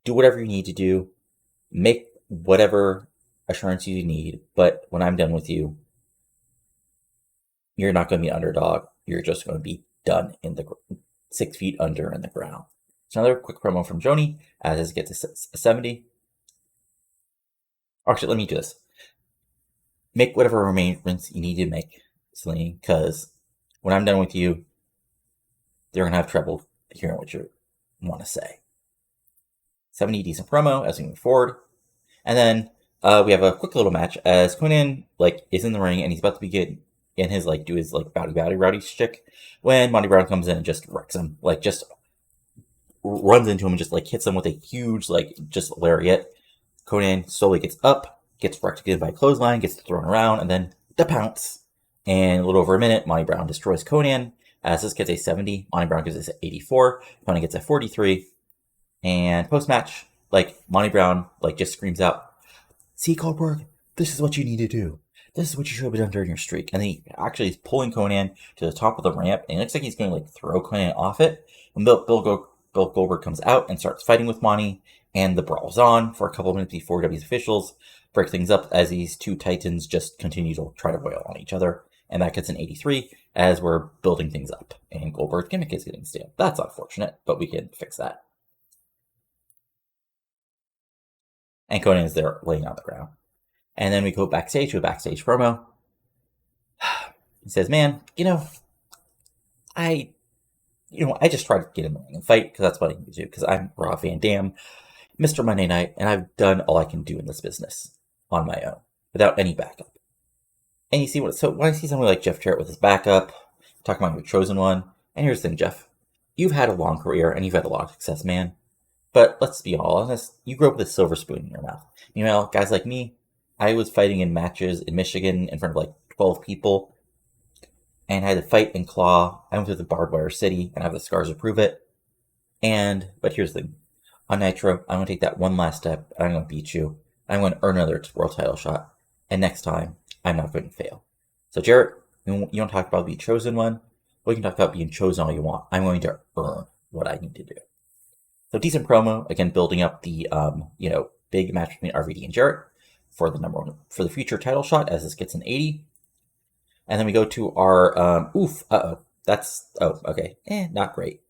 do whatever you need to do, make whatever assurance you need, but when I'm done with you, you're not going to be an underdog. You're just going to be done in the 6 feet under in the ground." So another quick promo from Joni as it gets a 70. Actually, let me do this. Make whatever arrangements you need to make, Celine, because when I'm done with you, they're going to have trouble hearing what you want to say. 70 decent promo as we move forward. And then we have a quick little match as Conan is in the ring and he's about to begin in his do his rowdy shtick when Monty Brown comes in and just wrecks him, just runs into him and just hits him with a huge just lariat. Conan slowly gets up, gets wrecked again by a clothesline, gets thrown around, and then the pounce. And a little over a minute, Monty Brown destroys Conan. As this gets a 70, Monty Brown gives us an 84, Conan gets a 43. And post-match, Monty Brown, just screams out, "See, Goldberg, this is what you need to do. This is what you should have done during your streak." And then he actually is pulling Conan to the top of the ramp, and it looks like he's going to, throw Conan off it. And Bill Goldberg comes out and starts fighting with Monty, and the brawl's on for a couple of minutes before WWE's officials break things up as these two titans just continue to try to wail on each other. And that gets an 83 as we're building things up. And Goldberg's gimmick is getting stale. That's unfortunate, but we can fix that. And Conan is there laying on the ground. And then we go backstage to a backstage promo. He says, "Man, I just try to get in the ring and fight because that's what I need to do because I'm Rob Van Dam, Mr. Monday Night, and I've done all I can do in this business on my own without any backup." And you see when I see somebody like Jeff Jarrett with his backup, talking about your chosen one, and here's the thing, Jeff, you've had a long career and you've had a lot of success, man. But let's be all honest, you grew up with a silver spoon in your mouth. Guys like me, I was fighting in matches in Michigan in front of 12 people, and I had to fight and claw. I went through the barbed wire city, and I have the scars to prove it. But here's the thing. On Nitro, I'm going to take that one last step, and I'm going to beat you. I'm going to earn another world title shot. And next time, I'm not going to fail. So, Jarrett, you don't talk about being chosen one. We can talk about being chosen all you want. I'm going to earn what I need to do. So, decent promo, again, building up the, big match between RVD and Jarrett for the future title shot as this gets an 80. And then we go to our, not great.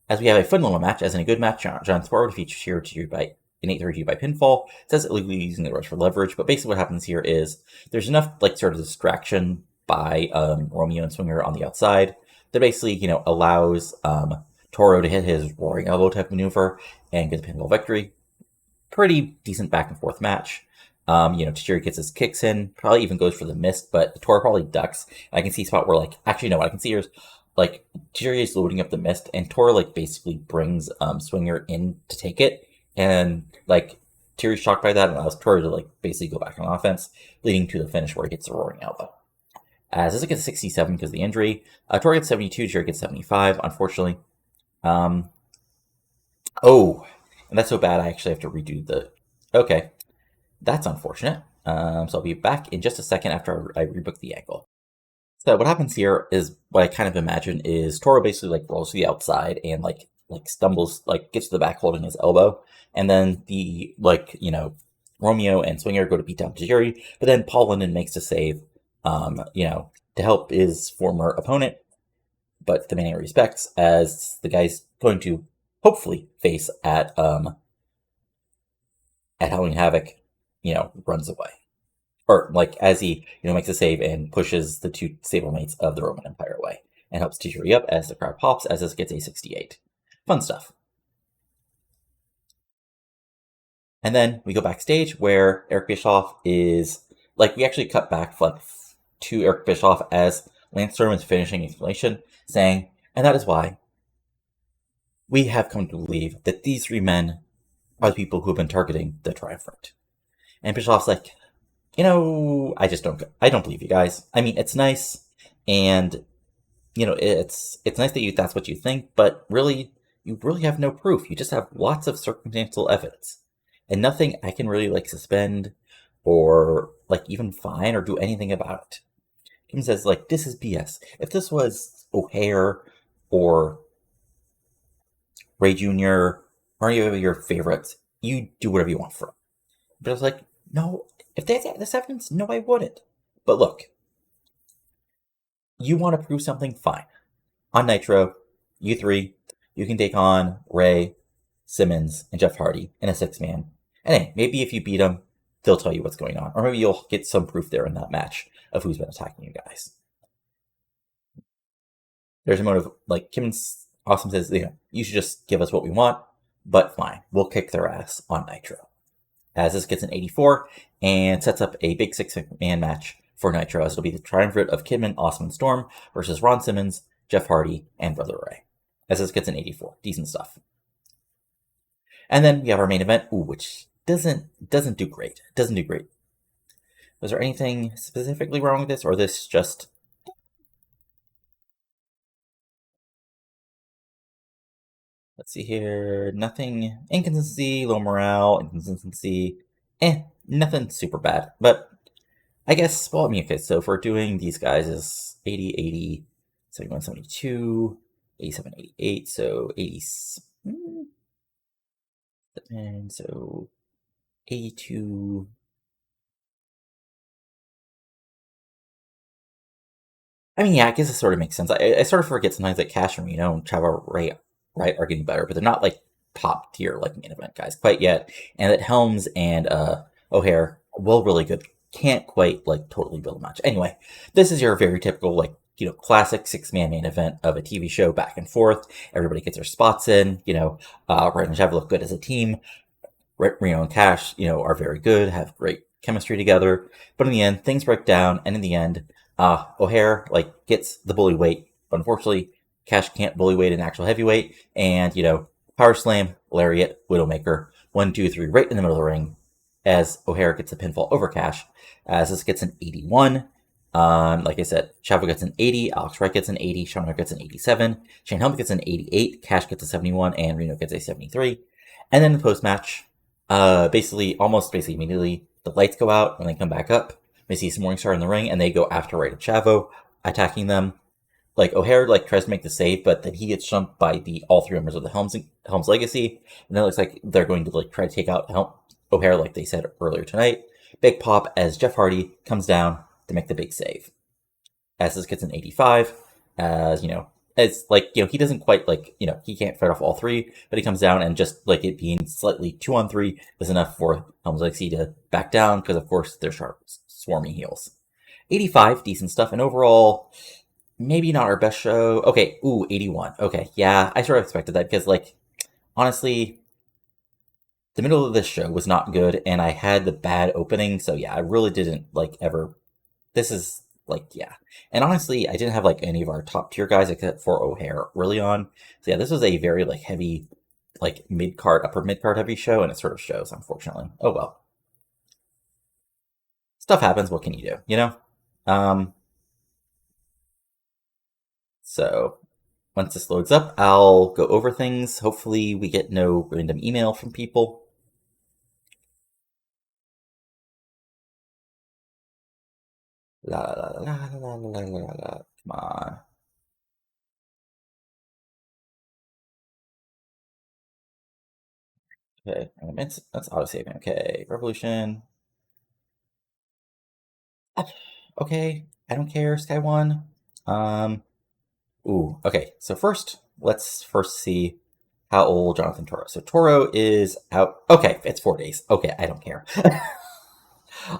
As we have a fun little match, as in a good match, John Sparrow defeats Shiro Tajiri by an 8:32 by pinfall. It says illegally using the ropes for leverage, but basically what happens here is there's enough, sort of distraction by Romeo and Swinger on the outside that basically, allows Toro to hit his roaring elbow type maneuver and get the pinfall victory. Pretty decent back and forth match. Tajiri gets his kicks in, probably even goes for the mist, but Toro probably ducks. And I can see a spot where, actually, no, what I can see here is, Tajiri is loading up the mist, and Toro, basically brings Swinger in to take it. And, Tajiri's shocked by that and allows Toro to, basically go back on offense, leading to the finish where he gets the roaring elbow. As this gets 67 because of the injury, Toro gets 72, Tajiri gets 75, unfortunately. And that's so bad I actually have to redo the... Okay. That's unfortunate. So I'll be back in just a second after I rebook the angle. So what happens here is what I kind of imagine is Toro basically rolls to the outside and stumbles, gets to the back holding his elbow. And then the Romeo and Swinger go to beat down Tajiri, but then Paul London makes a save, to help his former opponent, but demanding respects as the guy's going to hopefully face at Halloween Havoc, runs away. Or, as he, makes a save and pushes the two stablemates of the Roman Empire away. And helps Tajiri up as the crowd pops as this gets a 68. Fun stuff. And then we go backstage where Eric Bischoff is, we actually cut back, to Eric Bischoff as Lance Storm is finishing explanation, saying, "And that is why we have come to believe that these three men are the people who have been targeting the Triumvirate." And Bischoff's I don't believe you guys. I mean, it's nice, and, it's nice that that's what you think, but really, you really have no proof. You just have lots of circumstantial evidence, and nothing I can really, suspend, or, even fine, or do anything about it. Kim says, this is BS. If this was O'Hare, or Ray Jr., or any of your favorites, you do whatever you want for them. But I was no, if they had this evidence, no, I wouldn't. But look, you want to prove something? Fine. On Nitro, you three, you can take on Ray, Simmons, and Jeff Hardy in a 6-man. And hey, maybe if you beat them, they'll tell you what's going on. Or maybe you'll get some proof there in that match of who's been attacking you guys. There's a motive, Kim's Awesome says, you should just give us what we want, but fine, we'll kick their ass on Nitro. As this gets an 84 and sets up a big 6-man match for Nitro, as it'll be the Triumvirate of Kidman, Awesome, and Storm versus Ron Simmons, Jeff Hardy, and Brother Ray. As this gets an 84. Decent stuff. And then we have our main event, which doesn't do great. Doesn't do great. Was there anything specifically wrong with this, or this just... Let's see here. Nothing. Inconsistency, low morale, inconsistency. Nothing super bad. But I guess, well, I mean, okay, so if we're doing these guys is 80, 80, 71, 72, 87, 88, so 80. And so 82. I mean, yeah, I guess it sort of makes sense. I sort of forget sometimes that Cash and Reno and Chavo Ray, right, are getting better, but they're not like top tier like main event guys quite yet. And that Helms and O'Hare, well, really good. Can't quite like totally build a match. Anyway, this is your very typical like classic 6-man main event of a TV show, back and forth. Everybody gets their spots in. Ray and Chavo look good as a team. Reno and Cash, are very good, have great chemistry together. But in the end, things break down, and in the end, O'Hare gets the bully weight, but unfortunately, Cash can't bully weight an actual heavyweight, and power slam, lariat, widowmaker, 1, 2, 3, right in the middle of the ring, as O'Hare gets a pinfall over Cash, as this gets an 81. Like I said, Chavo gets an 80, Alex Wright gets an 80, Sean O'Hare gets an 87, Shane Helms gets an 88, Cash gets a 71, and Reno gets a 73. And then the post-match, almost immediately, the lights go out and they come back up. We see some Morningstar in the ring, and they go after Wright and Chavo, attacking them. O'Hare tries to make the save, but then he gets jumped by all 3 members of the Helms Legacy, and then it looks like they're going to try to take out O'Hare, like they said earlier tonight. Big pop as Jeff Hardy comes down to make the big save. As this gets an 85, as it's he doesn't quite he can't fight off all 3, but he comes down, and just it being slightly 2-on-3 is enough for Helms Legacy to back down, because of course they're sharp, swarmy heels. 85, decent stuff, and overall, maybe not our best show. Okay, 81. Okay, yeah, I sort of expected that, because honestly, the middle of this show was not good, and I had the bad opening, so yeah, I really didn't ever. This is yeah. And honestly, I didn't have any of our top tier guys except for O'Hare early on. So yeah, this was a very heavy, mid-card, upper mid-card heavy show, and it sort of shows, unfortunately. Oh well. Stuff happens, what can you do, So once this loads up, I'll go over things. Hopefully we get no random email from people. La la la la la la la la. Come on. Okay, that's auto-saving. Okay, Revolution. Okay, I don't care, Sky 1. Okay, so let's see how old Jonathan Toro. So Toro is out. Okay, it's 4 days. Okay, I don't care.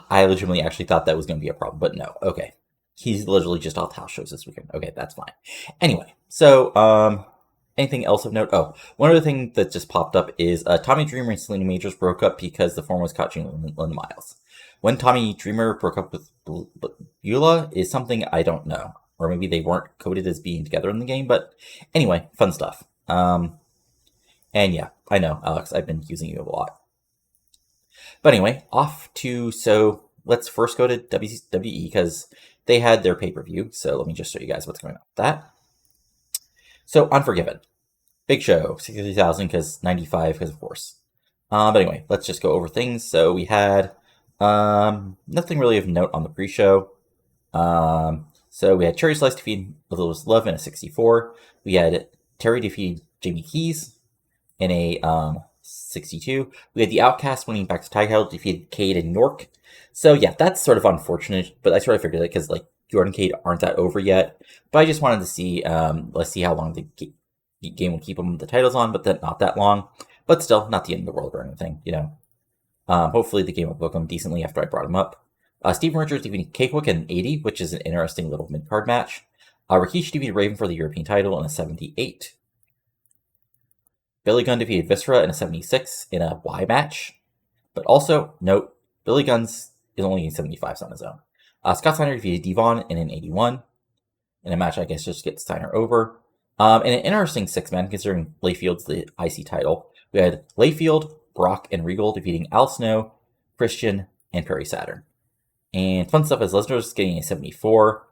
I legitimately actually thought that was going to be a problem, but no. Okay, he's literally just off house shows this weekend. Okay, that's fine. Anyway, so anything else of note? Oh, one other thing that just popped up is Tommy Dreamer and Selena Majors broke up because the former was caught cheating Linda Miles. When Tommy Dreamer broke up with Beulah is something I don't know. Or maybe they weren't coded as being together in the game, but anyway, fun stuff. And yeah, I know, Alex, I've been using you a lot. But anyway, so let's first go to WWE, because they had their pay-per-view, so let me just show you guys what's going on with that. So, Unforgiven. Big show, 63,000, because 95, because of course. But anyway, let's just go over things. So we had nothing really of note on the pre-show. So we had Cherry Slice defeat Elizabeth Love in a 64. We had Terry defeat Jamie Keys in a 62. We had the Outcast winning back to title, defeated Cade and York. So yeah, that's sort of unfortunate, but I sort of figured that because Jordan and Cade aren't that over yet. But I just wanted to see, let's see how long the game will keep them the titles on, but not that long. But still, not the end of the world or anything, Hopefully the game will book them decently after I brought them up. Steven Richards defeated Cakewalk in an 80, which is an interesting little mid-card match. Rikishi defeated Raven for the European title in a 78. Billy Gunn defeated Viscera in a 76 in a Y match. But also, note, Billy Gunn's is only in 75s on his own. Scott Steiner defeated Devon in an 81 in a match I guess just gets Steiner over. And an interesting six-man considering Layfield's the IC title. We had Layfield, Brock, and Regal defeating Al Snow, Christian, and Perry Saturn. And fun stuff is Lesnar's getting a 74,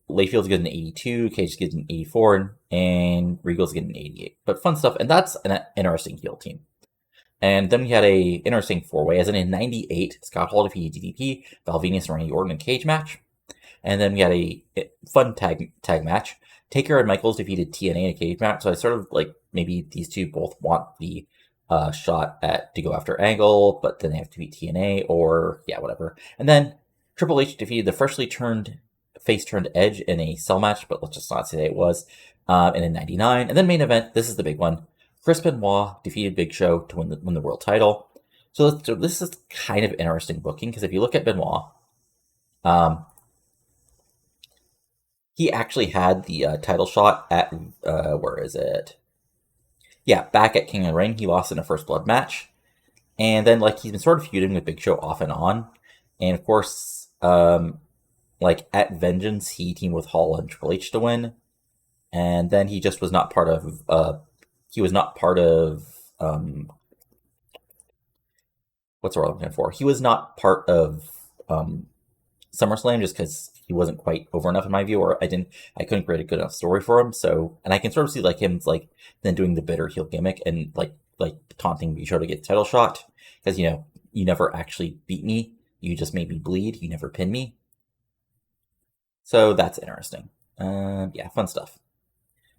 Layfield's getting an 82, Cage's getting an 84, and Regal's getting an 88. But fun stuff, and that's an interesting heel team. And then we had a interesting four-way, as in 98, Scott Hall defeated DDP, Val Venus, and Randy Orton in a cage match. And then we had a fun tag match. Taker and Michaels defeated TNA in a cage match. So I sort of like maybe these two both want the shot at to go after Angle, but then they have to beat TNA or yeah, whatever. And then Triple H defeated the freshly face-turned Edge in a cell match, but let's just not say it was, in a 99. And then main event, this is the big one. Chris Benoit defeated Big Show to win the world title. So this is kind of interesting booking, because if you look at Benoit, he actually had the title shot at, where is it? Yeah, back at King of the Ring. He lost in a First Blood match. And then, like, he's been sort of feuding with Big Show off and on. And, of course, like, at Vengeance, he teamed with Hall and Triple H to win. And then he just was not part of, what's the word I'm looking for? He was not part of, SummerSlam just because he wasn't quite over enough in my view, or I couldn't create a good enough story for him. So, and I can sort of see like him like then doing the bitter heel gimmick and like taunting Big Show to get the title shot, because you never actually beat me, you just made me bleed, you never pinned me. So that's interesting. Yeah, fun stuff.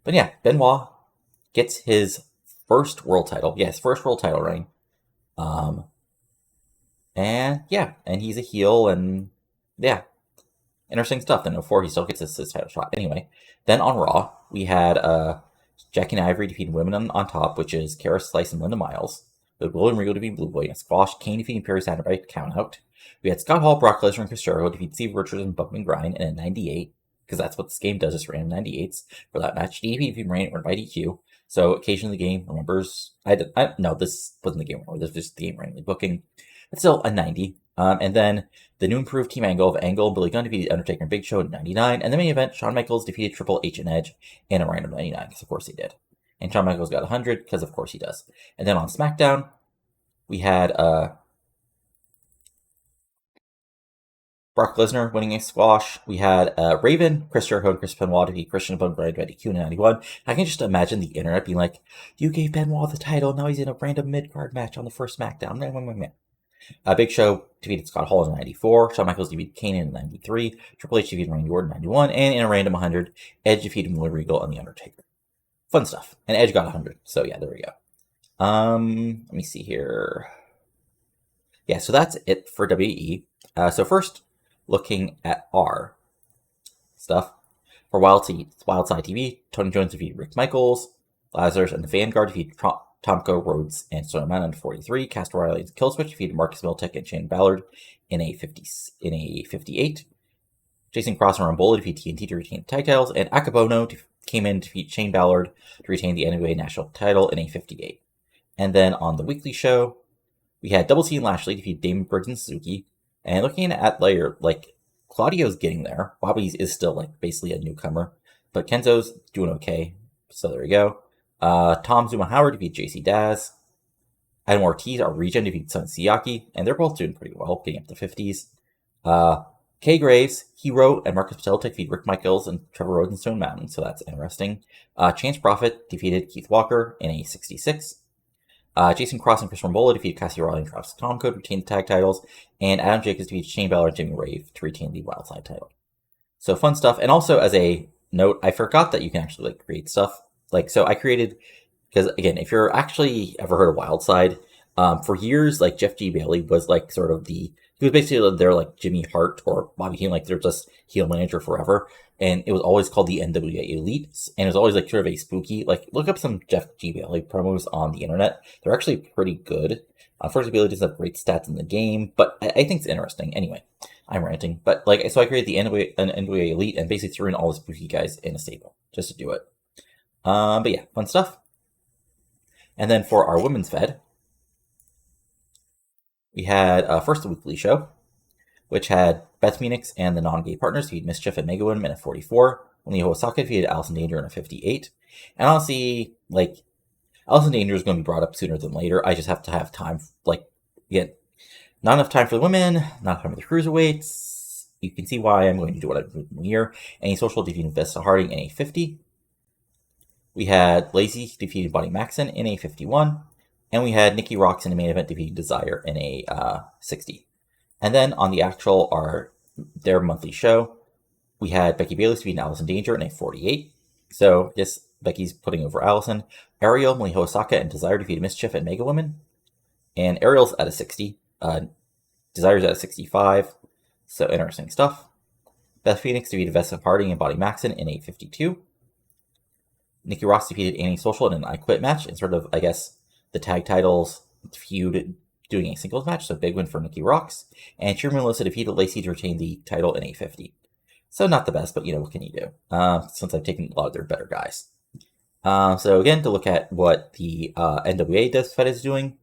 But yeah, Benoit gets his first world title. Yeah, his first world title reign. And yeah, and he's a heel, and yeah, interesting stuff. Then 04, he still gets his title shot. Anyway, then on Raw, we had Jackie and Ivory defeating Women on Top, which is Kara Slice and Linda Miles. We had William Regal defeating Blue Boy and Squash. Kane defeating Perry Saturn by countout. We had Scott Hall, Brock Lesnar, and Chris Jericho defeat Steve Richards and Bump and Grind in a 98, because that's what this game does, is random 98s for that match. DDP defeating Reign by DQ. So occasionally the game remembers. No, this wasn't the game. This was just the game randomly booking. It's still a 90. And then the new improved team Angle of Angle, Billy Gunn defeated Undertaker and Big Show in 99. And the main event, Shawn Michaels defeated Triple H and Edge in a random 99, because of course he did. And Shawn Michaels got 100, because of course he does. And then on SmackDown, we had Brock Lesnar winning a squash. We had Raven, Chris Jericho, and Chris Benoit defeat Christian Bone Brand by DQ in 91. I can just imagine the internet being like, you gave Benoit the title, now he's in a random mid-card match on the first SmackDown. Big Show defeated Scott Hall in 94. Shawn Michaels defeated Kane in 93. Triple H defeated Randy Orton in 91. And in a random 100, Edge defeated William Regal and The Undertaker. Fun stuff. And Edge got 100. So yeah, there we go. Let me see here. Yeah, so that's it for WWE. So first, looking at our stuff. For Wildside TV, Tony Jones defeated Rick Michaels. Lazarus and the Vanguard defeated Tomko, Rhodes, and Stoneman in 43. Castor Riley and Killswitch defeated Marcus Miltech and Shane Ballard in a 58. Jason Cross and Rambola defeated TNT to retain the tag titles, and Akabono came in to defeat Shane Ballard to retain the NWA National title in a 58. And then on the weekly show, we had Double C and Lashley defeat Damon Briggs and Suzuki. And looking at layer, like, Claudio's getting there. Bobby is still, like, basically a newcomer. But Kenzo's doing okay. So there we go. Tom Zuma Howard defeat JC Daz. Adam Ortiz, our regen, defeat Son Siaki. And they're both doing pretty well, getting up to 50s. Kay Graves, Hero, and Marcus Patel defeat Rick Michaels and Trevor Rhodes and Stone Mountain. So that's interesting. Chance Prophet defeated Keith Walker in a 66. Jason Cross and Chris Rambola defeated Cassie Riley and Travis Tomko to retain the tag titles, and Adam Jacobs defeated Shane Ballard and Jimmy Rave to retain the Wildside title. So fun stuff. And also as a note, I forgot that you can actually like create stuff. Like, so I created, because again, if you're actually ever heard of Wildside, for years, like Jeff G. Bailey was like sort of he was basically their like Jimmy Hart or Bobby Heenan, like they're just heel manager forever. And it was always called the NWA Elite. And it was always like sort of a spooky, like look up some Jeff G. Bailey promos on the internet. They're actually pretty good. Unfortunately, Bailey doesn't have great stats in the game, but I think it's interesting. Anyway, I'm ranting. But like, so I created the NWA Elite and basically threw in all the spooky guys in a stable just to do it. But yeah, fun stuff. And then for our women's fed, we had first the weekly show, which had Beth Phoenix and the non-gay partners defeat Mischief and Mega Women in a 44. Only Osaka defeated Allison Danger in a 58. And honestly, like, Allison Danger is going to be brought up sooner than later. I just have to have time, like, again, not enough time for the women, not enough time for the cruiserweights. You can see why I'm going to do what I'm doing here. Any social defeating Vesta Harding in a 50. We had Lacey defeating Bonnie Maxon in a 51. And we had Nikki Rocks in the main event defeating Desire in a 60. And then on the actual, their monthly show, we had Becky Bayless defeating Allison Danger in a 48. So, yes, Becky's putting over Allison. Ariel, Miho Osaka, and Desire defeated Mischief and Mega Women. And Ariel's at a 60. Desire's at a 65. So, interesting stuff. Beth Phoenix defeated Vesta Harding and Bonnie Maxon in a 52. Nikki Ross defeated Annie Social in an I Quit match in sort of, I guess, the tag titles feud doing a singles match, so big win for Nikki Rocks. And Cheer Melissa defeated Lacey to retain the title in a 50. So not the best, but what can you do? Since I've taken a lot of their better guys. So again, to look at what the NWA Death Fed is doing.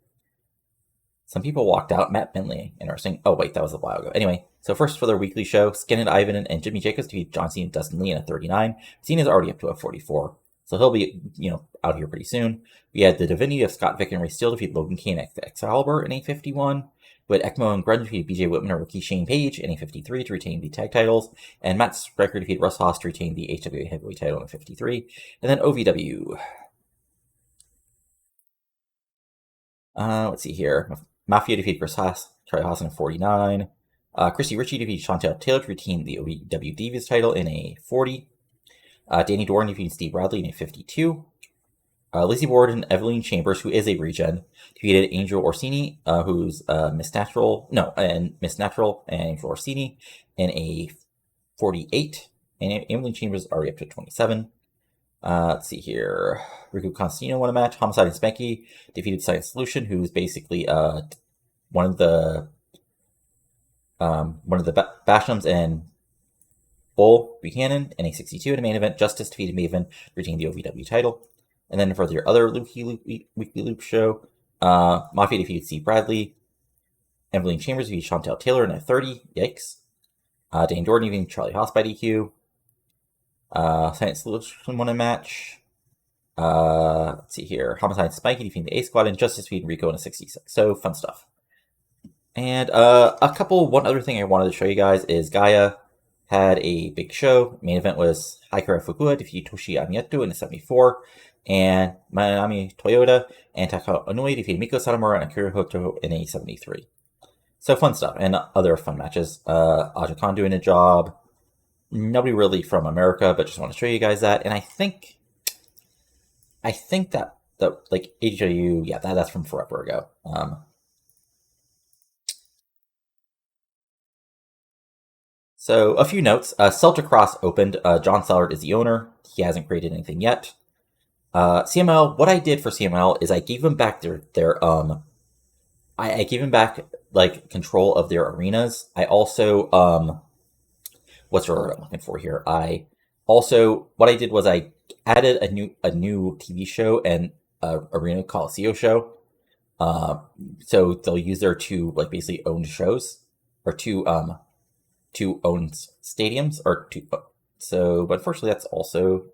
Some people walked out. Matt Bentley, interesting. Oh wait, that was a while ago. Anyway, so first for their weekly show, Skin and Ivan and Jimmy Jacobs defeated John Cena and Dustin Lee in a 39. Cena's already up to a 44. So he'll be, out here pretty soon. We had the Divinity of Scott Vick and Ray Steele defeat Logan Kane and Excalibur in a 51. We had ECMO and Grunge defeat BJ Whitman and rookie Shane Page in a 53 to retain the tag titles. And Matt Striker defeated Russ Haas to retain the HWA Heavyweight title in a 53. And then OVW. Let's see here. Mafia defeated Charlie Haas in a 49. Christy Ritchie defeated Chantel Taylor to retain the OVW Divas title in a 40. Danny Doran defeated Steve Bradley in a 52. Lizzie Borden, Evelyn Chambers, who is a regen, defeated Angel Orsini, who's Miss Natural, and Angel Orsini in a 48. And Evelyn Chambers is already up to 27. Let's see here. Riku Constantino won a match. Homicide and Spanky defeated Science Solution, who's basically one of the Bashams and Bull Buchanan in a 62 in a main event. Justice defeated Maven, retaining the OVW title. And then for your other weekly loop show, Mafia defeated Steve Bradley. Evelyn Chambers defeated Chantel Taylor in a 30. Yikes. Dane Jordan defeated Charlie Haas by DQ. Science Solution won a match. Let's see here. Homicide and Spikey defeating the A Squad, and Justice defeated Rico in a 66. So fun stuff. And one other thing I wanted to show you guys is Gaia had a big show. Main event was Hikari Fukua defeated Toshi Amieto in a 74. And Manami Toyota and Taka Onoi defeated Miko Satomura and Akira Hoto in a 73. So fun stuff. And other fun matches. Aja Khan doing a job. Nobody really from America, but just want to show you guys that. And I think that like AEW, that's from forever ago. So a few notes. Celtic Cross opened. John Sallard is the owner. He hasn't created anything yet. CML, what I did for CML is I gave them back I gave them back like control of their arenas. I also what's the word I'm looking for here? What I did was I added a new TV show and arena Coliseum show. So they'll use their two like basically owned shows or two owned stadiums or two. So, but unfortunately, that's also.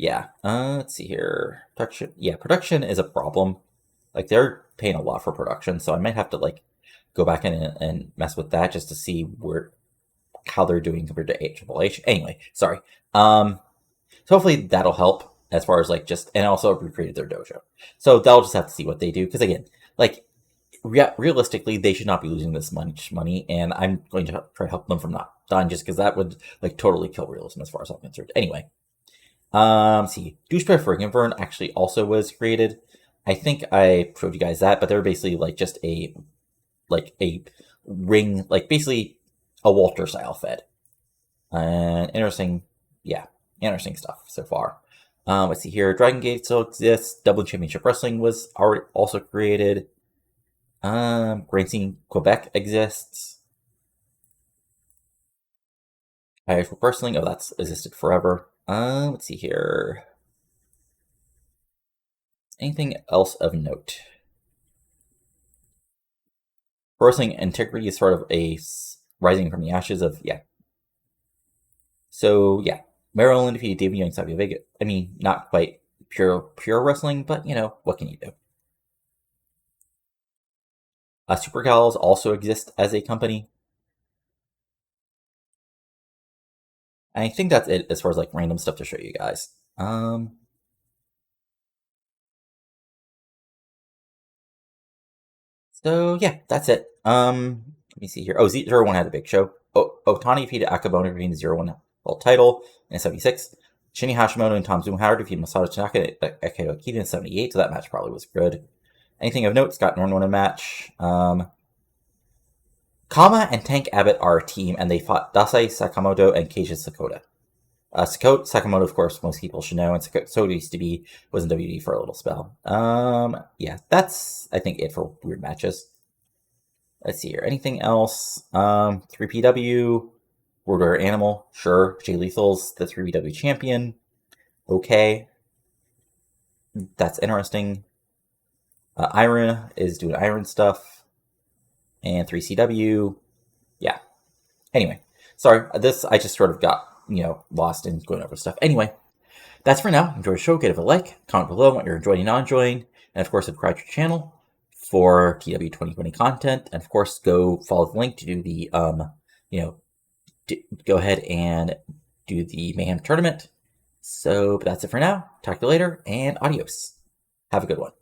Yeah, let's see here. Production. Yeah, production is a problem. Like, they're paying a lot for production, so I might have to, like, go back in and mess with that just to see how they're doing compared to Triple H. Anyway, sorry. So hopefully that'll help as far as, like, and also recreated their dojo. So they'll just have to see what they do, because, again, like, realistically, they should not be losing this much money, and I'm going to try to help them from not dying, just because that would, like, totally kill realism as far as I'm concerned. Anyway. See, Douchebag for Vern actually also was created. I think I showed you guys that, but they're basically like just a ring, like basically a Walter style fed. And interesting stuff so far. Let's see here. Dragon Gate still exists. Dublin Championship Wrestling was already also created. Grand Scene Quebec exists. Irish Wrestling, that's existed forever. Let's see here. Anything else of note? Wrestling integrity is sort of a rising from the ashes of, yeah. So, yeah. Maryland defeated David Young, Savio Vega. I mean, not quite pure wrestling, but, what can you do? Super Gals also exist as a company. And I think that's it as far as like random stuff to show you guys. So yeah, that's it. Let me see here. Oh, Z01 had a big show. Otani defeated Akabona to retain the 0-1 world title in 76. Shinya Hashimoto and Tom Zumahara defeated Masato Tanaka and Akito Akita in 78, so that match probably was good. Anything of note, Scott Norton won a match. Kama and Tank Abbott are a team, and they fought Dasai Sakamoto and Keiji Sakota. Sakamoto, of course, most people should know, and Sakota used to was in WWE for a little spell. Yeah, that's, I think, it for weird matches. Let's see here. Anything else? 3PW, World Warrior Animal, sure. Jay Lethal's the 3PW champion. Okay. That's interesting. Iron is doing Iron stuff. And 3CW, yeah. Anyway, sorry, this I just sort of got, lost in going over stuff. Anyway, that's for now. Enjoy the show. Give it a like, comment below what you're enjoying and not enjoying, and of course, subscribe to the channel for TEW 2020 content. And of course, go follow the link to do the, go ahead and do the Mayhem tournament. So, but that's it for now. Talk to you later, and adios. Have a good one.